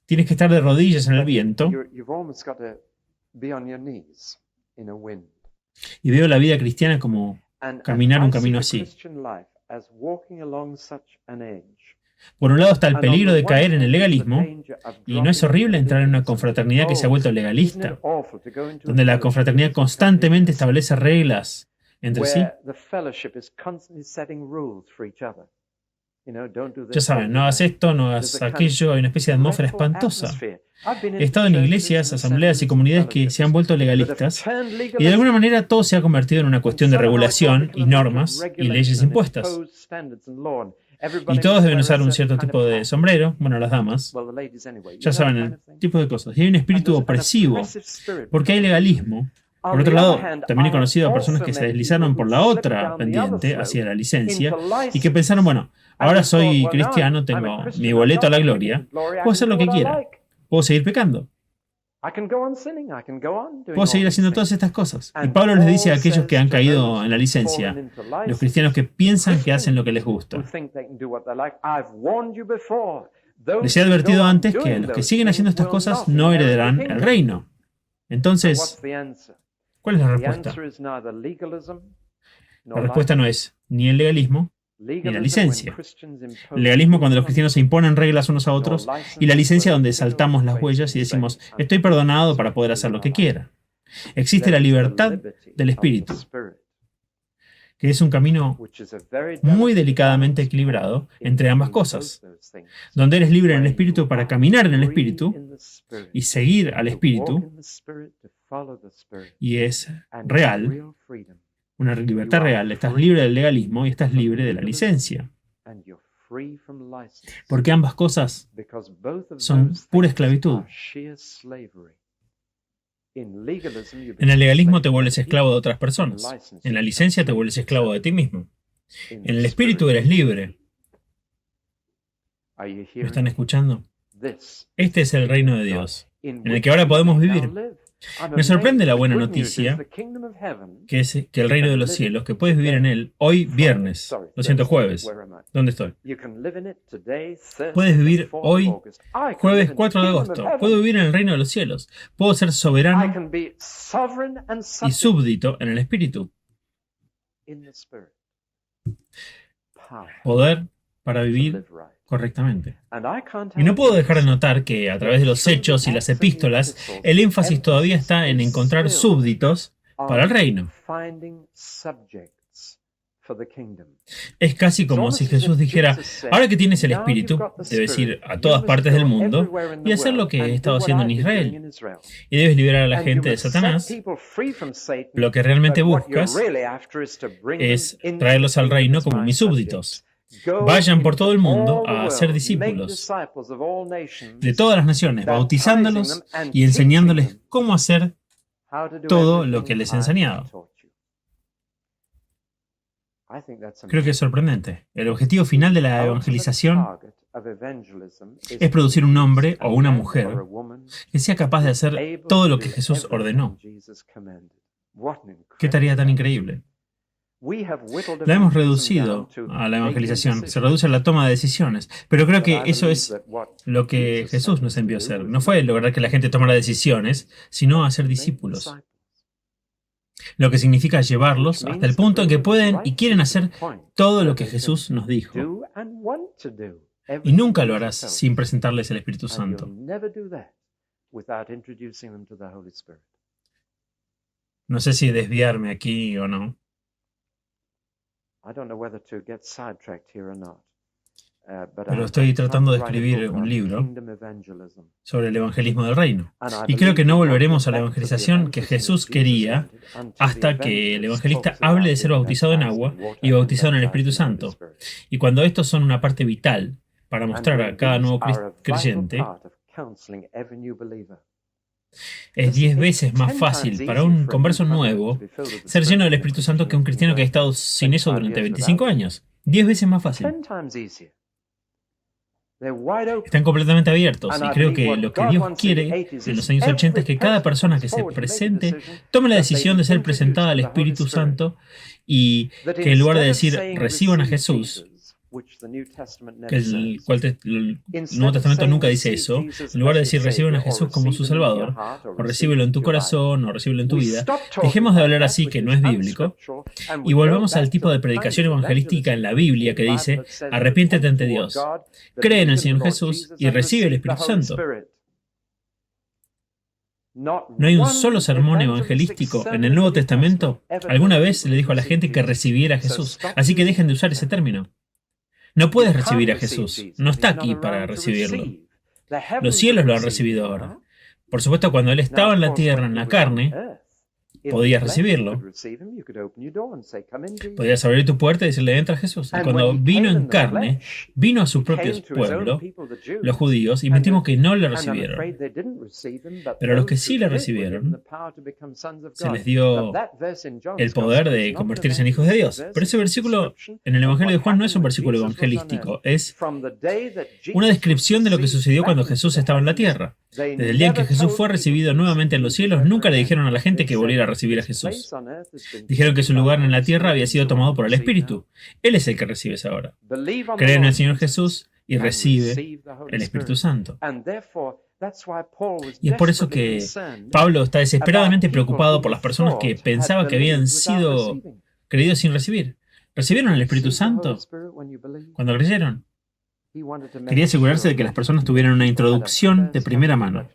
[SPEAKER 1] tienes que estar de rodillas en el viento. Y veo la vida cristiana como caminar un camino así. Por un lado está el peligro de caer en el legalismo, y ¿no es horrible entrar en una confraternidad que se ha vuelto legalista, donde la confraternidad constantemente establece reglas entre sí? Ya saben, no hagas esto, no hagas aquello, hay una especie de atmósfera espantosa. He estado en iglesias, asambleas y comunidades que se han vuelto legalistas, y de alguna manera todo se ha convertido en una cuestión de regulación y normas y leyes impuestas. Y todos deben usar un cierto tipo de sombrero, bueno, las damas, ya saben, el tipo de cosas. Y hay un espíritu opresivo, porque hay legalismo. Por otro lado, también he conocido a personas que se deslizaron por la otra pendiente hacia la licencia y que pensaron, bueno, ahora soy cristiano, tengo mi boleto a la gloria, puedo hacer lo que quiera, puedo seguir pecando, puedo seguir haciendo todas estas cosas. Y Pablo les dice a aquellos que han caído en la licencia, los cristianos que piensan que hacen lo que les gusta: les he advertido antes que los que siguen haciendo estas cosas no heredarán el reino. Entonces, ¿cuál es la respuesta? La respuesta no es ni el legalismo ni la licencia. El legalismo cuando los cristianos se imponen reglas unos a otros, y la licencia donde saltamos las huellas y decimos, estoy perdonado para poder hacer lo que quiera. Existe la libertad del espíritu, que es un camino muy delicadamente equilibrado entre ambas cosas, donde eres libre en el espíritu para caminar en el espíritu y seguir al espíritu, y es real, una libertad real. Estás libre del legalismo y estás libre de la licencia, porque ambas cosas son pura esclavitud. En el legalismo te vuelves esclavo de otras personas. En la licencia te vuelves esclavo de ti mismo. En el espíritu eres libre. ¿Me están escuchando? Este es el reino de Dios, en el que ahora podemos vivir. Me sorprende la buena noticia, que es que el reino de los cielos, que puedes vivir en él hoy viernes, lo siento, jueves. ¿Dónde estoy? Puedes vivir hoy, jueves 4 de agosto. Puedo vivir en el reino de los cielos. Puedo ser soberano y súbdito en el espíritu. Poder para vivir correctamente. Y no puedo dejar de notar que a través de los hechos y las epístolas, el énfasis todavía está en encontrar súbditos para el reino. Es casi como si Jesús dijera, ahora que tienes el Espíritu, debes ir a todas partes del mundo y hacer lo que he estado haciendo en Israel. Y debes liberar a la gente de Satanás. Lo que realmente buscas es traerlos al reino como mis súbditos. Vayan por todo el mundo a ser discípulos de todas las naciones, bautizándolos y enseñándoles cómo hacer todo lo que les he enseñado. Creo que es sorprendente. El objetivo final de la evangelización es producir un hombre o una mujer que sea capaz de hacer todo lo que Jesús ordenó. ¡Qué tarea tan increíble! La hemos reducido a la evangelización, se reduce a la toma de decisiones, pero creo que eso es lo que Jesús nos envió a hacer. No fue lograr que la gente tomara decisiones, sino hacer discípulos. Lo que significa llevarlos hasta el punto en que pueden y quieren hacer todo lo que Jesús nos dijo. Y nunca lo harás sin presentarles el Espíritu Santo. No sé si desviarme aquí o no. Pero estoy tratando de escribir un libro sobre el evangelismo del reino. Y creo que no volveremos a la evangelización que Jesús quería hasta que el evangelista hable de ser bautizado en agua y bautizado en el Espíritu Santo. Y cuando estos son una parte vital para mostrar a cada nuevo creyente, es 10 veces más fácil para un converso nuevo ser lleno del Espíritu Santo que un cristiano que ha estado sin eso durante 25 años. 10 veces más fácil. Están completamente abiertos y creo que lo que Dios quiere en los años 80 es que cada persona que se presente tome la decisión de ser presentada al Espíritu Santo y que en lugar de decir reciban a Jesús, que el Nuevo Testamento nunca dice eso, en lugar de decir reciben a Jesús como su Salvador, o recíbelo en tu corazón, o recíbelo en tu vida, dejemos de hablar así que no es bíblico, y volvamos al tipo de predicación evangelística en la Biblia que dice, arrepiéntete ante Dios, cree en el Señor Jesús y recibe el Espíritu Santo. No hay un solo sermón evangelístico en el Nuevo Testamento. Alguna vez le dijo a la gente que recibiera a Jesús, así que dejen de usar ese término. No puedes recibir a Jesús. No está aquí para recibirlo. Los cielos lo han recibido ahora. Por supuesto, cuando Él estaba en la tierra, en la carne, podías recibirlo. Podías abrir tu puerta y decirle, entra Jesús. Y cuando vino en carne, vino a su propio pueblo, los judíos, y mentimos que no le recibieron. Pero a los que sí le recibieron, se les dio el poder de convertirse en hijos de Dios. Pero ese versículo en el Evangelio de Juan no es un versículo evangelístico, es una descripción de lo que sucedió cuando Jesús estaba en la tierra. Desde el día en que Jesús fue recibido nuevamente en los cielos, nunca le dijeron a la gente que volviera a recibir a Jesús. Dijeron que su lugar en la tierra había sido tomado por el Espíritu. Él es el que recibes ahora. Cree en el Señor Jesús y recibe el Espíritu Santo. Y es por eso que Pablo está desesperadamente preocupado por las personas que pensaba que habían sido creídos sin recibir. ¿Recibieron el Espíritu Santo cuando creyeron? Quería asegurarse de que las personas tuvieran una introducción de primera mano.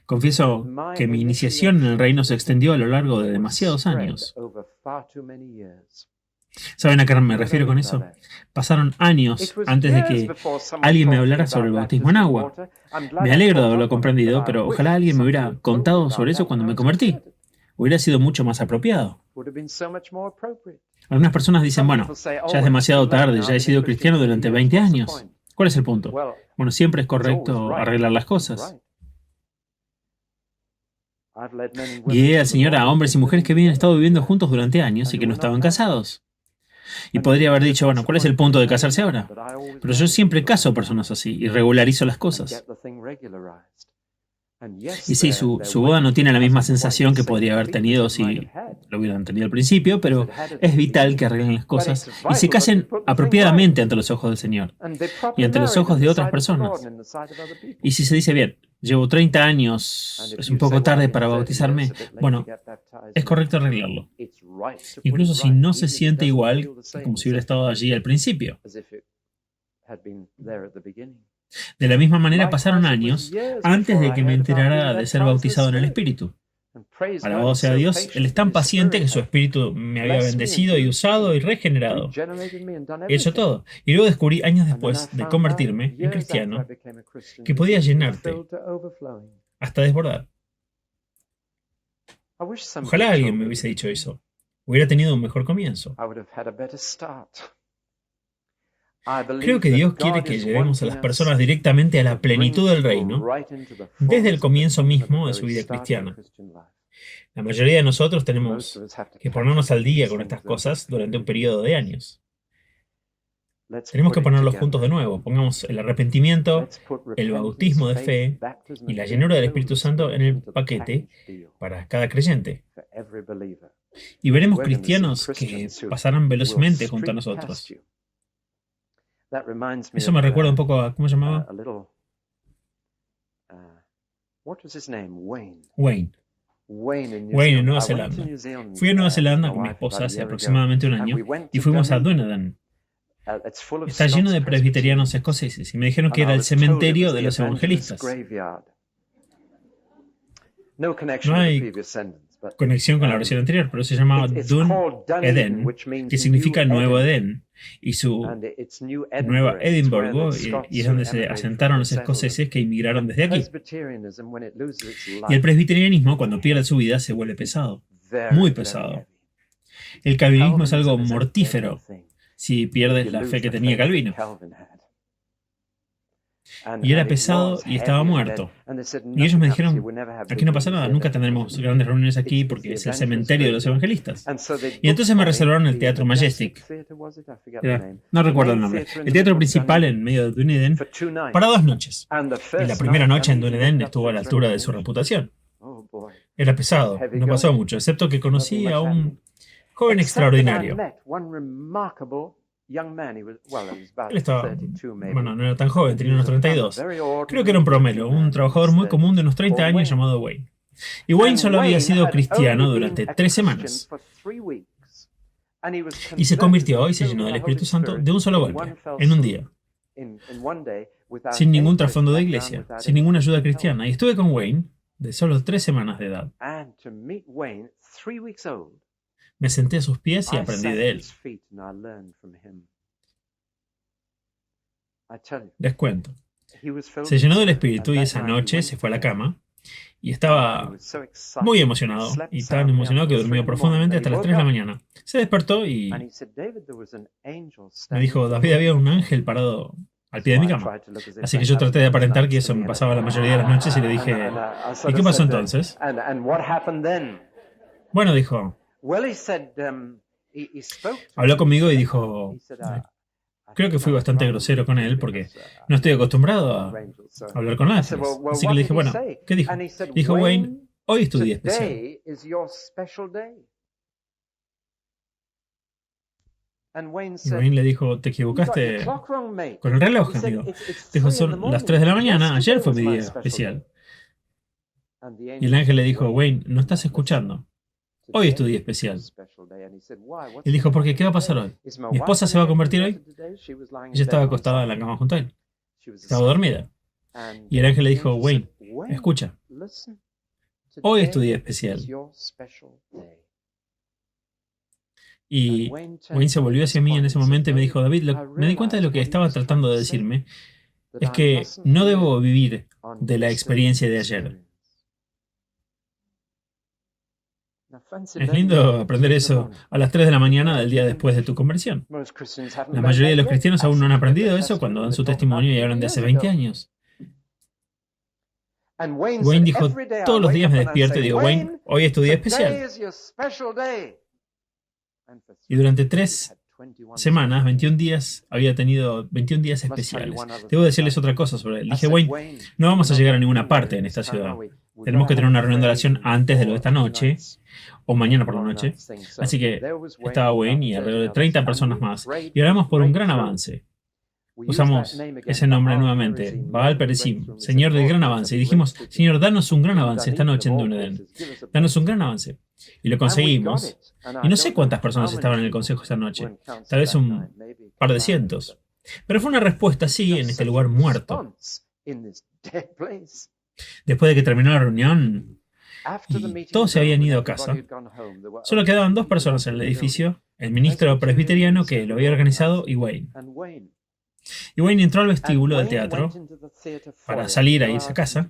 [SPEAKER 1] Confieso que mi iniciación en el reino se extendió a lo largo de demasiados años. ¿Saben a qué me refiero con eso? Pasaron años antes de que alguien me hablara sobre el bautismo en agua. Me alegro de haberlo comprendido, pero ojalá alguien me hubiera contado sobre eso cuando me convertí. Hubiera sido mucho más apropiado. Algunas personas dicen, bueno, ya es demasiado tarde, ya he sido cristiano durante 20 años. ¿Cuál es el punto? Bueno, siempre es correcto arreglar las cosas. Guié al Señor a hombres y mujeres que habían estado viviendo juntos durante años y que no estaban casados. Y podría haber dicho, bueno, ¿cuál es el punto de casarse ahora? Pero yo siempre caso a personas así y regularizo las cosas. Y sí, su boda no tiene la misma sensación que podría haber tenido si lo hubieran tenido al principio, pero es vital que arreglen las cosas y se casen apropiadamente ante los ojos del Señor y ante los ojos de otras personas. Y si se dice, bien, llevo 30 años, es un poco tarde para bautizarme, bueno, es correcto arreglarlo. Incluso si no se siente igual que como si hubiera estado allí al principio. De la misma manera pasaron años antes de que me enterara de ser bautizado en el Espíritu. Alabado sea Dios, Él es tan paciente que su Espíritu me había bendecido y usado y regenerado. Eso todo. Y luego descubrí años después de convertirme en cristiano que podía llenarte hasta desbordar. Ojalá alguien me hubiese dicho eso. Hubiera tenido un mejor comienzo. Creo que Dios quiere que llevemos a las personas directamente a la plenitud del reino desde el comienzo mismo de su vida cristiana. La mayoría de nosotros tenemos que ponernos al día con estas cosas durante un periodo de años. Tenemos que ponerlos juntos de nuevo. Pongamos el arrepentimiento, el bautismo de fe y la llenura del Espíritu Santo en el paquete para cada creyente. Y veremos cristianos que pasarán velozmente junto a nosotros. Eso me recuerda un poco a, ¿cómo se llamaba? Wayne. Wayne en Nueva Zelanda. Fui a Nueva Zelanda con mi esposa hace aproximadamente un año y fuimos a Dunedin. Está lleno de presbiterianos escoceses y me dijeron que era el cementerio de los evangelistas. No hay conexión con la versión anterior, pero se llamaba Dunedin, que significa Nuevo Edén, y su Nueva Edimburgo, y es donde se asentaron los escoceses que inmigraron desde aquí. Y el presbiterianismo, cuando pierde su vida, se vuelve pesado, muy pesado. El calvinismo es algo mortífero si pierdes la fe que tenía Calvino. Y era pesado y estaba muerto. Y ellos me dijeron, aquí no pasa nada, nunca tendremos grandes reuniones aquí porque es el cementerio de los evangelistas. Y entonces me reservaron el Teatro Majestic. No recuerdo el nombre. El teatro principal en medio de Dunedin para 2 noches. Y la primera noche en Dunedin estuvo a la altura de su reputación. Era pesado, no pasó mucho, excepto que conocí a un joven extraordinario. Él estaba, bueno, no era tan joven, tenía unos 32. Creo que era un promedio, un trabajador muy común de unos 30 años llamado Wayne. Y Wayne solo había sido cristiano durante 3 semanas. Y se convirtió y se llenó del Espíritu Santo de un solo golpe, en un día. Sin ningún trasfondo de iglesia, sin ninguna ayuda cristiana. Y estuve con Wayne de solo 3 semanas de edad. Me senté a sus pies y aprendí de él. Les cuento. Se llenó del Espíritu y esa noche se fue a la cama y estaba muy emocionado y tan emocionado que durmió profundamente hasta las 3 de la mañana. Se despertó y me dijo, David, había un ángel parado al pie de mi cama. Así que yo traté de aparentar que eso me pasaba la mayoría de las noches y le dije, ¿y qué pasó entonces? Bueno, dijo, habló conmigo y dijo, creo que fui bastante grosero con él porque no estoy acostumbrado a hablar con ángeles. Así que le dije, bueno, ¿qué dijo? Dijo, Wayne, hoy es tu día especial. Y Wayne le dijo, te equivocaste con el reloj, amigo. Dijo, son las 3 de la mañana, ayer fue mi día especial. Y el ángel le dijo, Wayne, no estás escuchando. Hoy es tu día especial. Y dijo, ¿por qué? ¿Qué va a pasar hoy? ¿Mi esposa se va a convertir hoy? Ella estaba acostada en la cama junto a él. Estaba dormida. Y el ángel le dijo, Wayne, escucha. Hoy es tu día especial. Y Wayne se volvió hacia mí en ese momento y me dijo, David, me di cuenta de lo que estaba tratando de decirme. Es que no debo vivir de la experiencia de ayer. Es lindo aprender eso a las 3 de la mañana del día después de tu conversión. La mayoría de los cristianos aún no han aprendido eso cuando dan su testimonio y hablan de hace 20 años. Wayne dijo, todos los días me despierto y digo, Wayne, hoy es tu día especial. Y durante 3 semanas, 21 días, había tenido 21 días especiales. Debo decirles otra cosa sobre él. Dije, Wayne, no vamos a llegar a ninguna parte en esta ciudad. Tenemos que tener una reunión de oración antes de lo de esta noche, o mañana por la noche. Así que estaba Wayne y alrededor de 30 personas más. Y oramos por un gran avance. Usamos ese nombre nuevamente, Baal Peresim, Señor del gran avance. Y dijimos, Señor, danos un gran avance esta noche en Dunedin. Danos un gran avance. Y lo conseguimos. Y no sé cuántas personas estaban en el consejo esta noche. Tal vez un par de cientos. Pero fue una respuesta así en este lugar muerto. Después de que terminó la reunión y todos se habían ido a casa, solo quedaban 2 personas en el edificio, el ministro presbiteriano que lo había organizado y Wayne. Y Wayne entró al vestíbulo del teatro para salir a irse a casa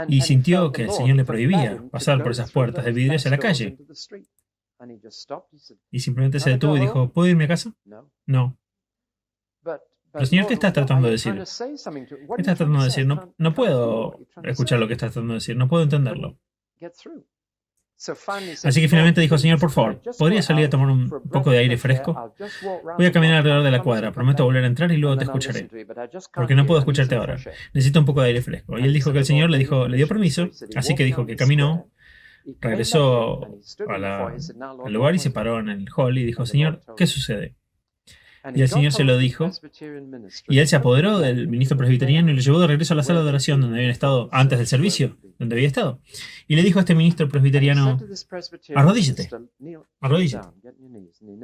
[SPEAKER 1] y sintió que el Señor le prohibía pasar por esas puertas de vidrio hacia la calle. Y simplemente se detuvo y dijo, ¿puedo irme a casa? No. Pero Señor, ¿qué estás tratando de decir? ¿Qué estás tratando de decir? No puedo escuchar lo que estás tratando de decir, no puedo entenderlo. Así que finalmente dijo, Señor, por favor, ¿podría salir a tomar un poco de aire fresco? Voy a caminar alrededor de la cuadra, prometo volver a entrar y luego te escucharé. Porque no puedo escucharte ahora. Necesito un poco de aire fresco. Y él dijo que el Señor le dio permiso, así que dijo que caminó regresó al lugar y se paró en el hall y dijo: Señor, ¿qué sucede? Y el Señor se lo dijo, y él se apoderó del ministro presbiteriano y lo llevó de regreso a la sala de oración donde habían estado antes del servicio, donde había estado. Y le dijo a este ministro presbiteriano: arrodíllate, arrodíllate.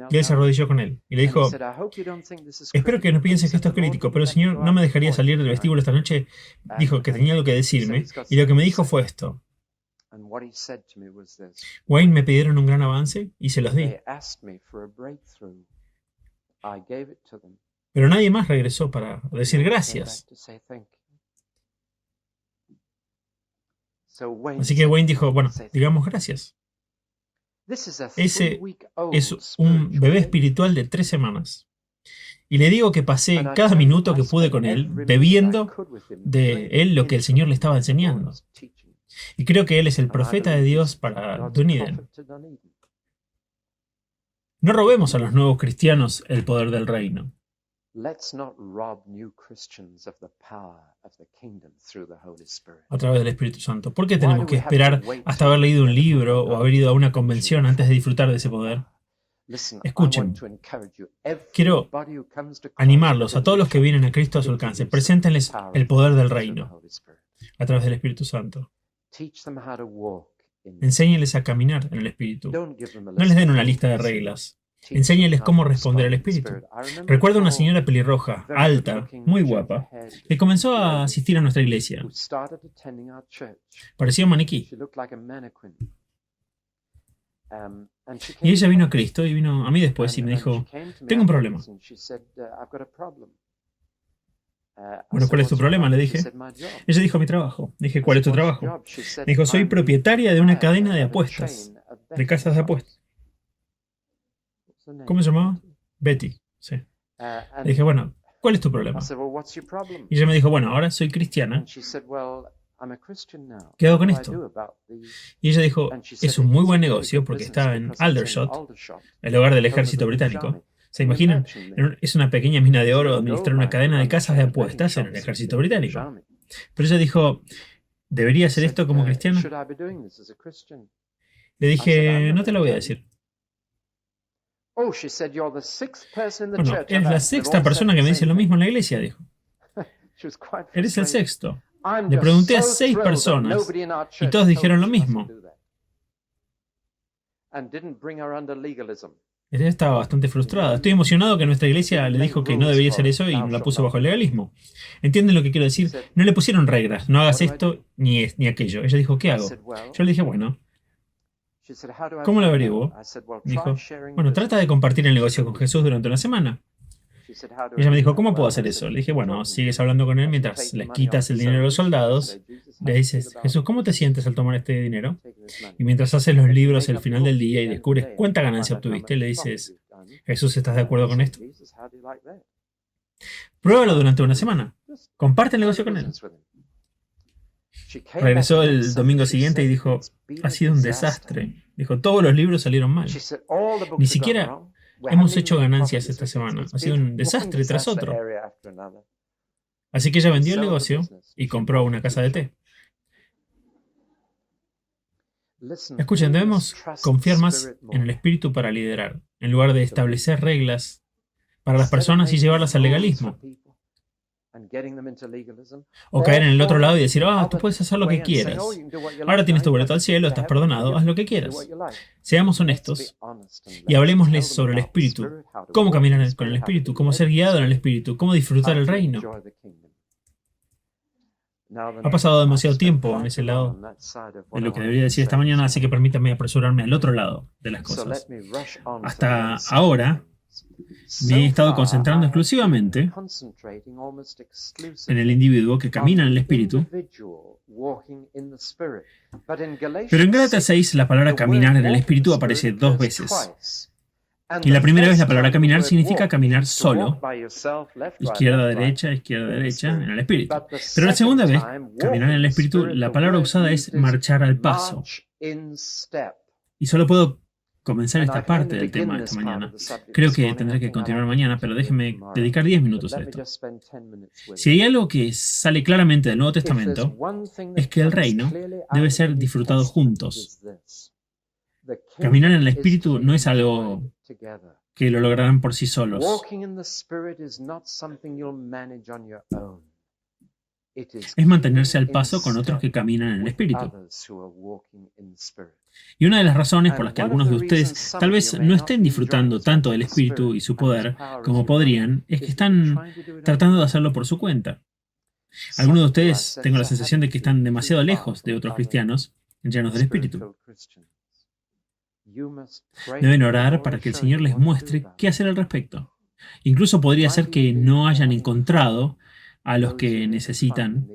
[SPEAKER 1] Y él se arrodilló con él. Y le dijo: espero que no pienses que esto es crítico, pero el Señor no me dejaría salir del vestíbulo esta noche. Dijo que tenía algo que decirme, y lo que me dijo fue esto: Wayne, me pidieron un gran avance y se los di. Pero nadie más regresó para decir gracias. Así que Wayne dijo: bueno, digamos gracias. Ese es un bebé espiritual de 3 semanas. Y le digo que pasé cada minuto que pude con él, bebiendo de él lo que el Señor le estaba enseñando. Y creo que él es el profeta de Dios para Dunedin. No robemos a los nuevos cristianos el poder del reino. A través del Espíritu Santo. ¿Por qué tenemos que esperar hasta haber leído un libro o haber ido a una convención antes de disfrutar de ese poder? Escuchen, quiero animarlos a todos los que vienen a Cristo a su alcance. Preséntenles el poder del reino a través del Espíritu Santo. Enséñenles a caminar en el Espíritu. No les den una lista de reglas. Enséñenles cómo responder al Espíritu. Recuerdo una señora pelirroja, alta, muy guapa, que comenzó a asistir a nuestra iglesia. Parecía un maniquí. Y ella vino a Cristo y vino a mí después y me dijo: tengo un problema. Bueno, ¿cuál es tu problema?, le dije. Ella dijo: mi trabajo. Dije: ¿cuál es tu trabajo? Dijo: soy propietaria de una cadena de apuestas, de casas de apuestas. ¿Cómo se llamaba? Betty, sí. Le dije: bueno, ¿cuál es tu problema? Y ella me dijo: bueno, ahora soy cristiana. ¿Qué hago con esto? Y ella dijo: es un muy buen negocio porque está en Aldershot, el hogar del ejército británico. ¿Se imaginan? Es una pequeña mina de oro administrar una cadena de casas de apuestas en el ejército británico. Pero ella dijo: ¿debería hacer esto como cristiana? Le dije: no te lo voy a decir. Bueno, eres la sexta persona que me dice lo mismo en la iglesia, dijo. Eres el sexto. Le pregunté a 6 personas y todos dijeron lo mismo. Ella estaba bastante frustrada. Estoy emocionado que nuestra iglesia le dijo que no debería hacer eso y la puso bajo el legalismo. ¿Entienden lo que quiero decir? No le pusieron reglas, no hagas esto ni aquello. Ella dijo: ¿qué hago? Yo le dije: bueno, ¿cómo lo averiguo? Dijo: bueno, trata de compartir el negocio con Jesús durante una semana. Y ella me dijo: ¿cómo puedo hacer eso? Le dije: bueno, sigues hablando con él mientras le quitas el dinero a los soldados. Le dices: Jesús, ¿cómo te sientes al tomar este dinero? Y mientras haces los libros al final del día y descubres cuánta ganancia obtuviste, le dices: Jesús, ¿estás de acuerdo con esto? Pruébalo durante una semana. Comparte el negocio con él. Regresó el domingo siguiente y dijo: ha sido un desastre. Dijo: todos los libros salieron mal. Ni siquiera hemos hecho ganancias esta semana. Ha sido un desastre tras otro. Así que ella vendió el negocio y compró una casa de té. Escuchen, debemos confiar más en el Espíritu para liderar, en lugar de establecer reglas para las personas y llevarlas al legalismo. O caer en el otro lado y decir: tú puedes hacer lo que quieras. Ahora tienes tu boleto al cielo, estás perdonado, haz lo que quieras. Seamos honestos y hablemosles sobre el Espíritu. Cómo caminar con el Espíritu, cómo ser guiado en el Espíritu, cómo disfrutar el reino. Ha pasado demasiado tiempo en ese lado de lo que debería decir esta mañana, así que permítanme apresurarme al otro lado de las cosas. Hasta ahora me he estado concentrando exclusivamente en el individuo que camina en el Espíritu. Pero en Gálatas 6 la palabra caminar en el Espíritu aparece 2 veces. Y la primera vez la palabra caminar significa caminar solo, izquierda, derecha, en el Espíritu. Pero la segunda vez, caminar en el Espíritu, la palabra usada es marchar al paso. Y solo puedo comenzar esta parte del tema esta mañana. Creo que tendré que continuar mañana, pero déjenme dedicar 10 minutos a esto. Si hay algo que sale claramente del Nuevo Testamento, es que el reino debe ser disfrutado juntos. Caminar en el Espíritu no es algo que lo lograrán por sí solos. Es mantenerse al paso con otros que caminan en el Espíritu. Y una de las razones por las que algunos de ustedes tal vez no estén disfrutando tanto del Espíritu y su poder como podrían, es que están tratando de hacerlo por su cuenta. Algunos de ustedes tengo la sensación de que están demasiado lejos de otros cristianos llenos del Espíritu. Deben orar para que el Señor les muestre qué hacer al respecto. Incluso podría ser que no hayan encontrado a los que necesitan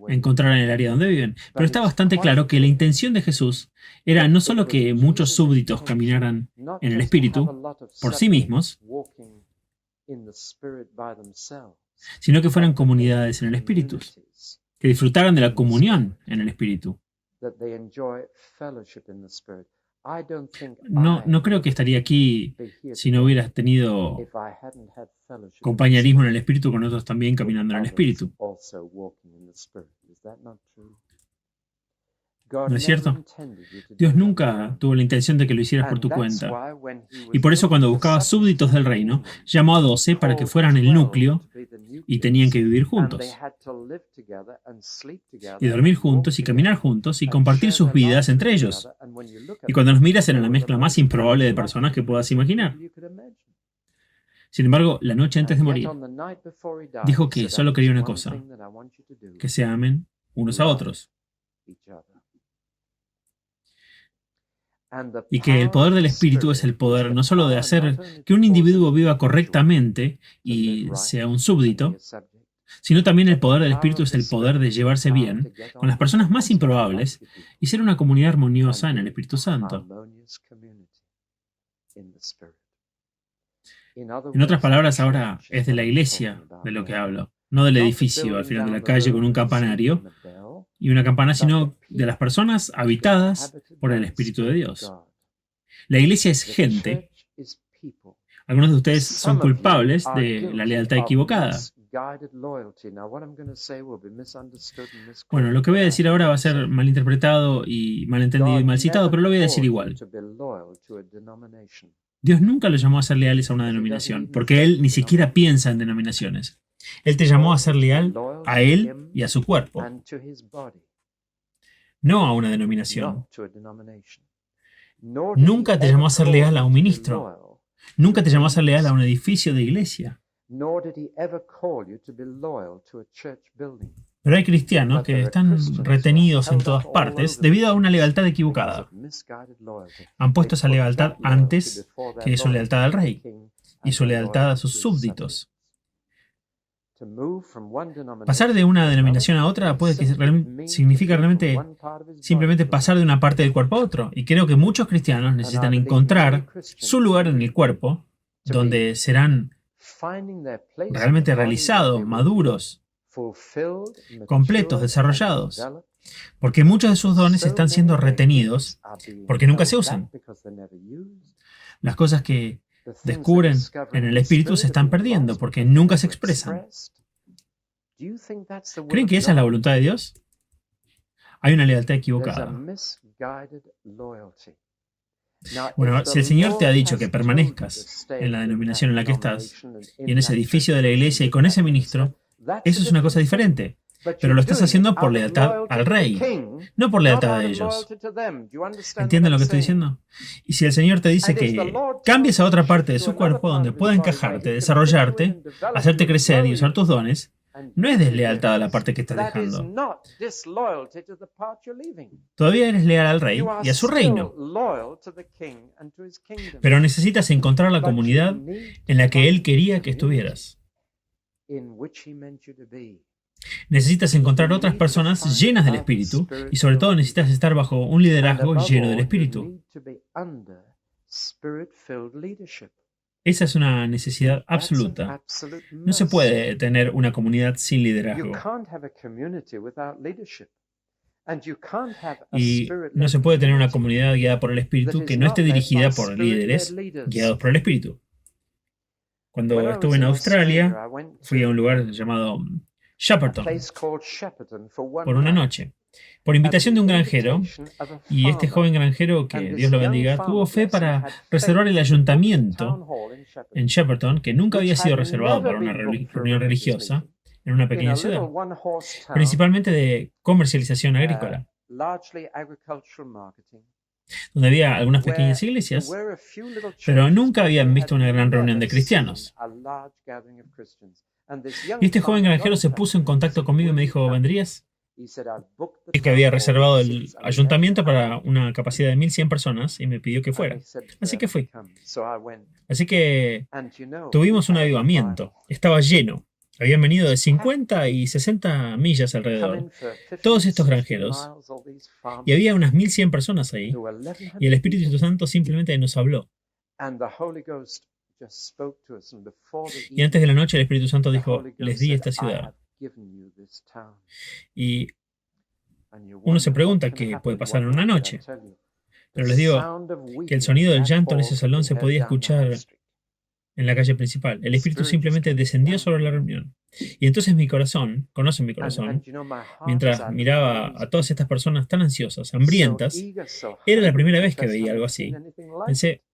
[SPEAKER 1] encontrar en el área donde viven. Pero está bastante claro que la intención de Jesús era no solo que muchos súbditos caminaran en el Espíritu por sí mismos, sino que fueran comunidades en el Espíritu, que disfrutaran de la comunión en el Espíritu. No creo que estaría aquí si no hubieras tenido compañerismo en el Espíritu con otros también caminando en el Espíritu. ¿No es cierto? Dios nunca tuvo la intención de que lo hicieras por tu cuenta. Y por eso cuando buscaba súbditos del reino, llamó a 12 para que fueran el núcleo y tenían que vivir juntos. Y dormir juntos y caminar juntos y compartir sus vidas entre ellos. Y cuando los miras era la mezcla más improbable de personas que puedas imaginar. Sin embargo, la noche antes de morir, dijo que solo quería una cosa, que se amen unos a otros. Y que el poder del Espíritu es el poder no solo de hacer que un individuo viva correctamente y sea un súbdito, sino también el poder del Espíritu es el poder de llevarse bien con las personas más improbables y ser una comunidad armoniosa en el Espíritu Santo. En otras palabras, ahora es de la iglesia de lo que hablo, no del edificio al final de la calle con un campanario y una campana, sino de las personas habitadas por el Espíritu de Dios. La iglesia es gente. Algunos de ustedes son culpables de la lealtad equivocada. Bueno, lo que voy a decir ahora va a ser malinterpretado y malentendido y mal citado, pero lo voy a decir igual. Dios nunca los llamó a ser leales a una denominación, porque Él ni siquiera piensa en denominaciones. Él te llamó a ser leal a Él y a su cuerpo, no a una denominación. Nunca te llamó a ser leal a un ministro. Nunca te llamó a ser leal a un edificio de iglesia. Pero hay cristianos que están retenidos en todas partes debido a una lealtad equivocada. Han puesto esa lealtad antes que su lealtad al rey y su lealtad a sus súbditos. Pasar de una denominación a otra puede que significa realmente simplemente pasar de una parte del cuerpo a otro. Y creo que muchos cristianos necesitan encontrar su lugar en el cuerpo, donde serán realmente realizados, maduros, completos, desarrollallados. Porque muchos de sus dones están siendo retenidos porque nunca se usan. Las cosas que descubren en el Espíritu se están perdiendo porque nunca se expresan. ¿Creen que esa es la voluntad de Dios? Hay una lealtad equivocada. Bueno, si el Señor te ha dicho que permanezcas en la denominación en la que estás y en ese edificio de la iglesia y con ese ministro, eso es una cosa diferente. Pero lo estás haciendo por lealtad al rey, no por lealtad a ellos. ¿Entienden lo que estoy diciendo? Y si el Señor te dice que cambies a otra parte de su cuerpo donde pueda encajarte, desarrollarte, hacerte crecer y usar tus dones, no es deslealtad a la parte que estás dejando. Todavía eres leal al rey y a su reino. Pero necesitas encontrar la comunidad en la que Él quería que estuvieras. Necesitas encontrar otras personas llenas del Espíritu y sobre todo necesitas estar bajo un liderazgo lleno del Espíritu. Esa es una necesidad absoluta. No se puede tener una comunidad sin liderazgo. Y no se puede tener una comunidad guiada por el Espíritu que no esté dirigida por líderes guiados por el Espíritu. Cuando estuve en Australia, fui a un lugar llamado Shepparton por una noche, por invitación de un granjero, y este joven granjero, que Dios lo bendiga, tuvo fe para reservar el ayuntamiento en Shepparton, que nunca había sido reservado para una reunión religiosa, en una pequeña ciudad, principalmente de comercialización agrícola, donde había algunas pequeñas iglesias, pero nunca habían visto una gran reunión de cristianos. Y este joven granjero se puso en contacto conmigo y me dijo, ¿vendrías? Y que había reservado el ayuntamiento para una capacidad de 1.100 personas y me pidió que fuera. Así que fui. Así que tuvimos un avivamiento. Estaba lleno. Habían venido de 50 y 60 millas alrededor, todos estos granjeros, y había unas 1.100 personas ahí, y el Espíritu Santo simplemente nos habló. Y antes de la noche el Espíritu Santo dijo, les di esta ciudad. Y uno se pregunta qué puede pasar en una noche, pero les digo que el sonido del llanto en ese salón se podía escuchar en la calle principal. El Espíritu simplemente descendió sobre la reunión. Y entonces mi corazón, conocen mi corazón, mientras miraba a todas estas personas tan ansiosas, hambrientas, era la primera vez que veía algo así. Pensé,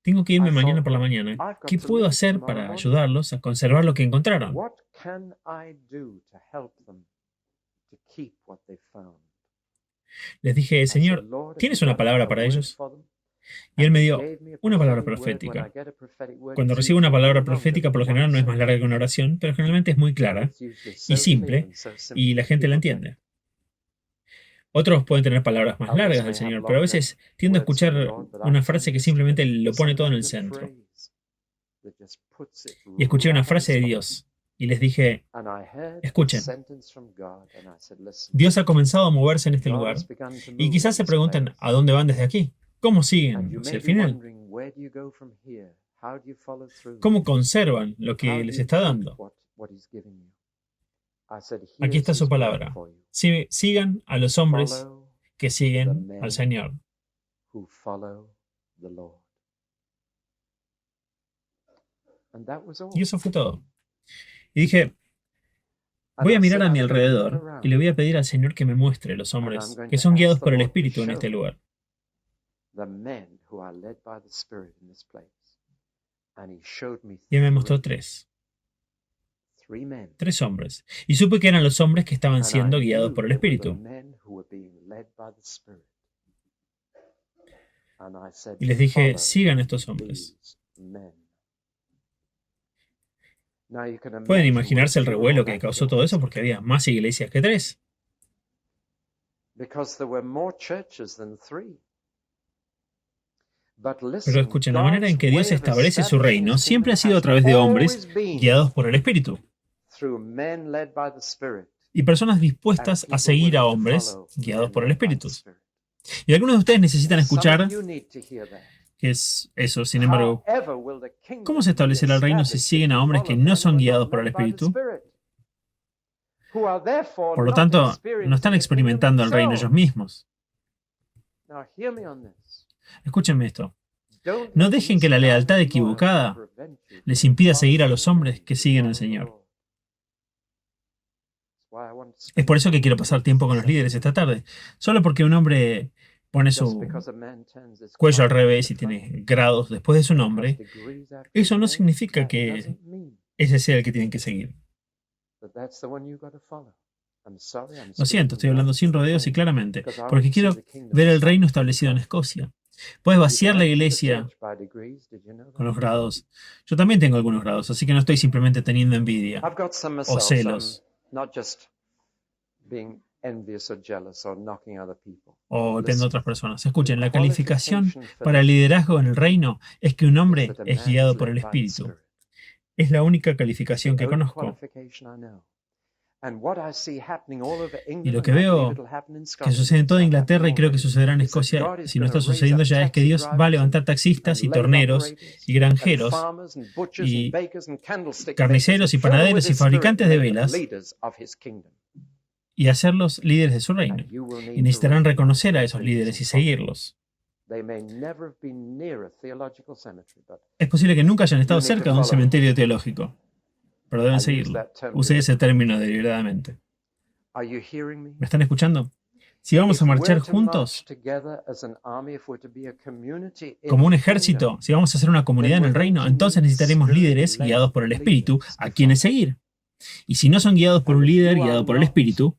[SPEAKER 1] tengo que irme mañana por la mañana. ¿Qué puedo hacer para ayudarlos a conservar lo que encontraron? Les dije, Señor, ¿tienes una palabra para ellos? Y él me dio una palabra profética. Cuando recibo una palabra profética, por lo general no es más larga que una oración, pero generalmente es muy clara y simple, y la gente la entiende. Otros pueden tener palabras más largas del Señor, pero a veces tiendo a escuchar una frase que simplemente lo pone todo en el centro. Y escuché una frase de Dios, y les dije, escuchen, Dios ha comenzado a moverse en este lugar, y quizás se preguntan, ¿a dónde van desde aquí? ¿Cómo siguen hacia el final? ¿Cómo conservan lo que les está dando? Aquí está su palabra. Sigan a los hombres que siguen al Señor. Y eso fue todo. Y dije, voy a mirar a mi alrededor y le voy a pedir al Señor que me muestre los hombres que son guiados por el Espíritu en este lugar. Y él me mostró tres hombres. Y supe que eran los hombres que estaban siendo guiados por el Espíritu. Y les dije, sigan estos hombres. Pueden imaginarse el revuelo que causó todo eso porque había más iglesias que tres. Pero escuchen, la manera en que Dios establece su reino siempre ha sido a través de hombres guiados por el Espíritu. Y personas dispuestas a seguir a hombres guiados por el Espíritu. Y algunos de ustedes necesitan escuchar que es eso. Sin embargo, ¿cómo se establecerá el reino si siguen a hombres que no son guiados por el Espíritu? Por lo tanto, no están experimentando el reino ellos mismos. Escúchenme esto. No dejen que la lealtad equivocada les impida seguir a los hombres que siguen al Señor. Es por eso que quiero pasar tiempo con los líderes esta tarde. Solo porque un hombre pone su cuello al revés y tiene grados después de su nombre, eso no significa que ese sea el que tienen que seguir. Lo siento, estoy hablando sin rodeos y claramente, porque quiero ver el reino establecido en Escocia. Puedes vaciar la iglesia con los grados. Yo también tengo algunos grados, así que no estoy simplemente teniendo envidia o celos o golpeando a otras personas. Escuchen, la calificación para el liderazgo en el reino es que un hombre es guiado por el Espíritu. Es la única calificación que conozco. Y lo que veo que sucede en toda Inglaterra, y creo que sucederá en Escocia, si no está sucediendo ya, es que Dios va a levantar taxistas y torneros y granjeros y carniceros y panaderos y fabricantes de velas y hacerlos líderes de su reino. Y necesitarán reconocer a esos líderes y seguirlos. Es posible que nunca hayan estado cerca de un cementerio teológico, pero deben seguirlo. Usé ese término deliberadamente. ¿Me están escuchando? Si vamos a marchar juntos como un ejército, si vamos a ser una comunidad en el reino, entonces necesitaremos líderes guiados por el Espíritu a quienes seguir. Y si no son guiados por un líder guiado por el Espíritu,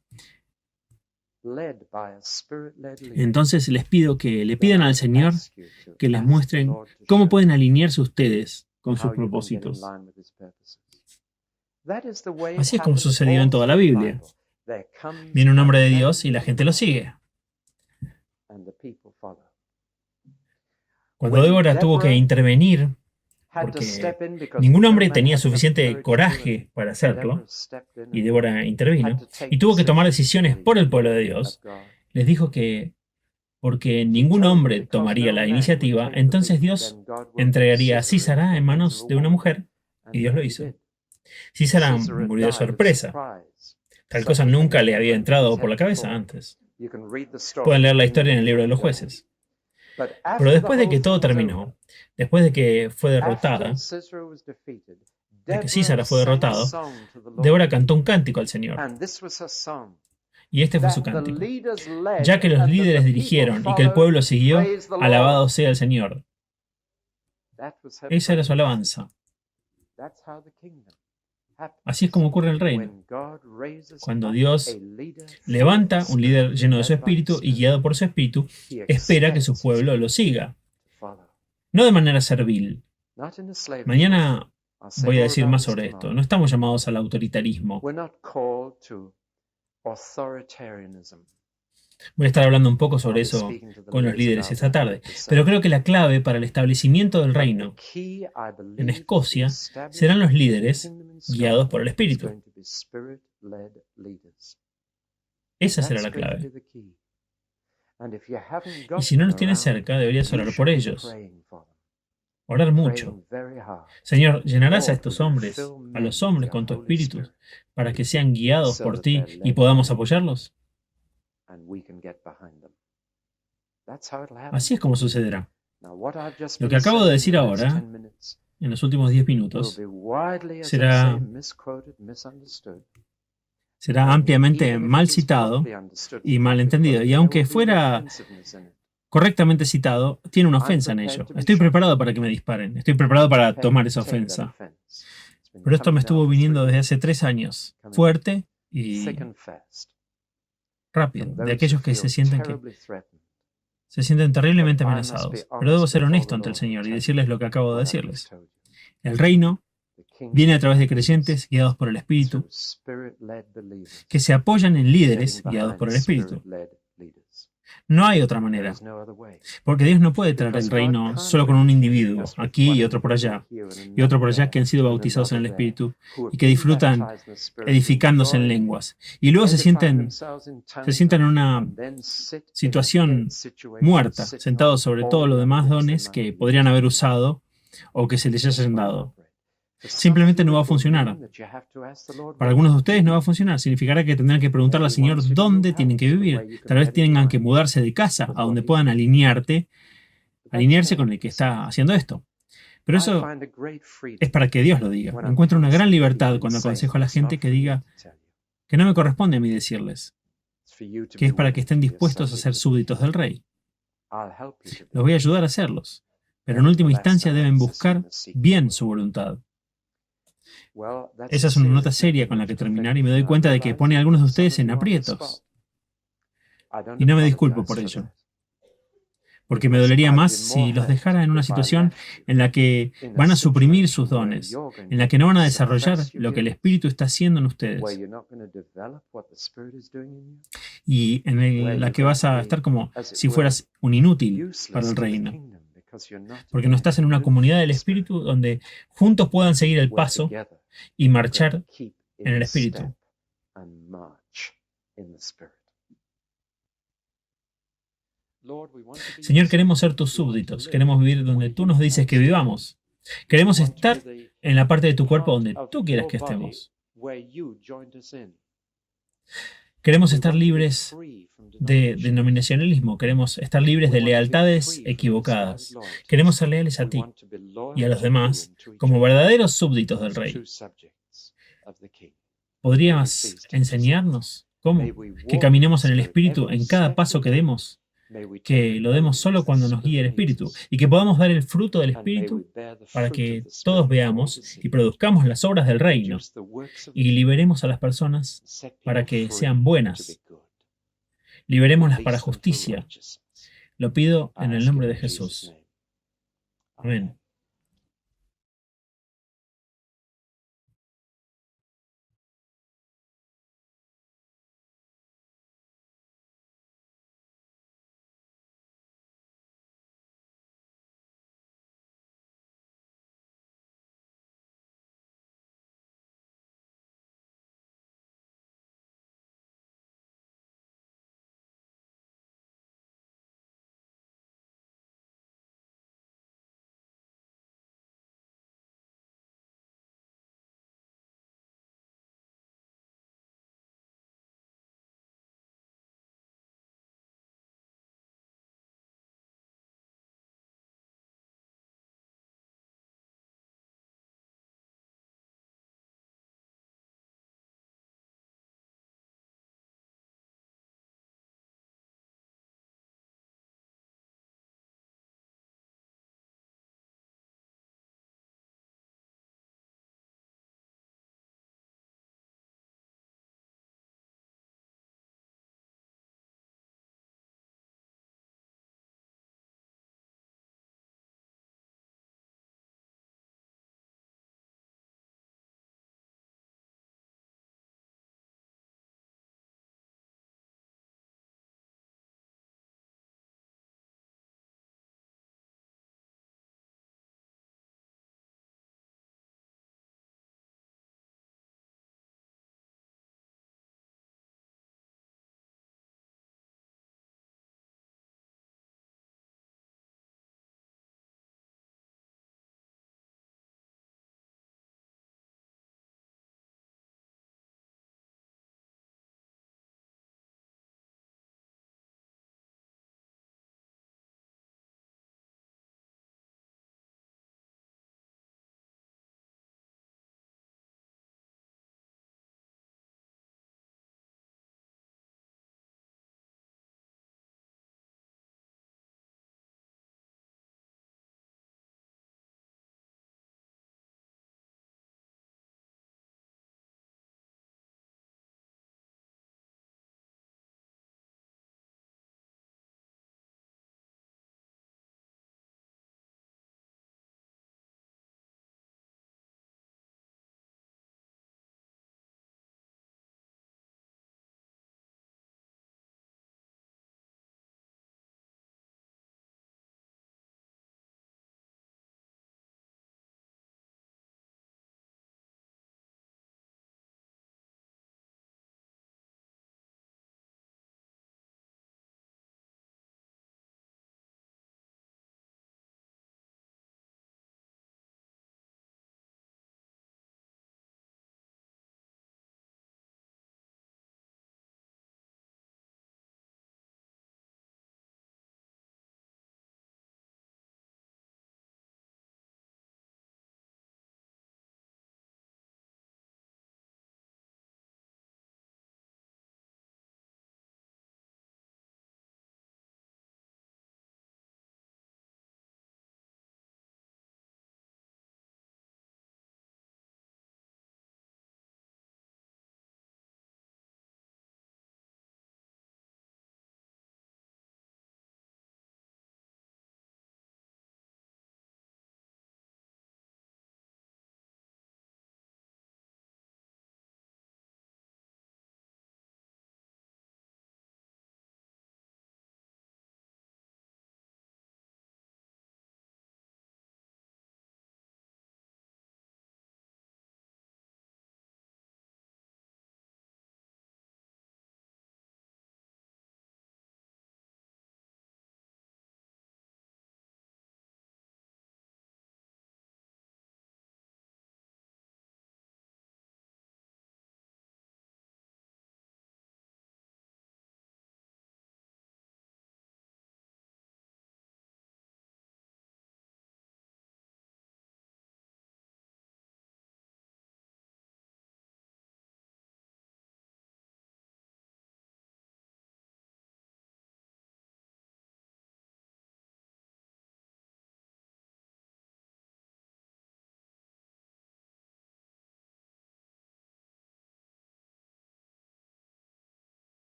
[SPEAKER 1] entonces les pido que le pidan al Señor que les muestren cómo pueden alinearse ustedes con sus propósitos. Así es como sucedió en toda la Biblia. Viene un hombre de Dios y la gente lo sigue. Cuando Débora tuvo que intervenir, porque ningún hombre tenía suficiente coraje para hacerlo, y Débora intervino, y tuvo que tomar decisiones por el pueblo de Dios, les dijo que porque ningún hombre tomaría la iniciativa, entonces Dios entregaría a Sísara en manos de una mujer, y Dios lo hizo. Sísara murió de sorpresa. Tal cosa nunca le había entrado por la cabeza antes. Pueden leer la historia en el libro de los jueces. Pero después de que todo terminó, después de que fue derrotada, de que Sísara fue derrotado, Débora cantó un cántico al Señor. Y este fue su cántico. Ya que los líderes dirigieron y que el pueblo siguió, alabado sea el Señor. Esa era su alabanza. Así es como ocurre el reino. Cuando Dios levanta un líder lleno de su espíritu y guiado por su espíritu, espera que su pueblo lo siga. No de manera servil. Mañana voy a decir más sobre esto. No estamos llamados al autoritarismo. Voy a estar hablando un poco sobre eso con los líderes esta tarde. Pero creo que la clave para el establecimiento del reino en Escocia serán los líderes guiados por el Espíritu. Esa será la clave. Y si no los tienes cerca, deberías orar por ellos. Orar mucho. Señor, llenarás a estos hombres, a los hombres con tu Espíritu, para que sean guiados por ti y podamos apoyarlos. Así es como sucederá. Lo que acabo de decir ahora, en los últimos 10 minutos, será ampliamente mal citado y mal entendido. Y aunque fuera correctamente citado, tiene una ofensa en ello. Estoy preparado para que me disparen. Estoy preparado para tomar esa ofensa. Pero esto me estuvo viniendo desde hace 3 años. Fuerte y rápido. De aquellos que se sienten terriblemente amenazados. Pero debo ser honesto ante el Señor y decirles lo que acabo de decirles. El reino viene a través de creyentes guiados por el Espíritu, que se apoyan en líderes guiados por el Espíritu. No hay otra manera, porque Dios no puede traer el reino solo con un individuo, aquí y otro por allá, que han sido bautizados en el Espíritu y que disfrutan edificándose en lenguas, y luego se sienten en una situación muerta, sentados sobre todos los demás dones que podrían haber usado o que se les hayan dado. Simplemente no va a funcionar. Para algunos de ustedes no va a funcionar. Significará que tendrán que preguntarle al Señor dónde tienen que vivir. Tal vez tengan que mudarse de casa a donde puedan alinearse con el que está haciendo esto. Pero eso es para que Dios lo diga. Encuentro una gran libertad cuando aconsejo a la gente que diga que no me corresponde a mí decirles, que es para que estén dispuestos a ser súbditos del Rey. Los voy a ayudar a hacerlos, pero en última instancia deben buscar bien su voluntad. Esa es una nota seria con la que terminar y me doy cuenta de que pone a algunos de ustedes en aprietos. Y no me disculpo por ello, porque me dolería más si los dejara en una situación en la que van a suprimir sus dones, en la que no van a desarrollar lo que el Espíritu está haciendo en ustedes, y en la que vas a estar como si fueras un inútil para el reino, porque no estás en una comunidad del Espíritu donde juntos puedan seguir el paso y marchar en el Espíritu. Señor, queremos ser tus súbditos, queremos vivir donde tú nos dices que vivamos. Queremos estar en la parte de tu cuerpo donde tú quieras que estemos. Queremos estar libres de denominacionalismo, queremos estar libres de lealtades equivocadas. Queremos ser leales a ti y a los demás como verdaderos súbditos del rey. ¿Podrías enseñarnos cómo? Que caminemos en el Espíritu en cada paso que demos, que lo demos solo cuando nos guíe el Espíritu y que podamos dar el fruto del Espíritu para que todos veamos y produzcamos las obras del reino y liberemos a las personas para que sean buenas. Liberémoslas para justicia. Lo pido en el nombre de Jesús. Amén.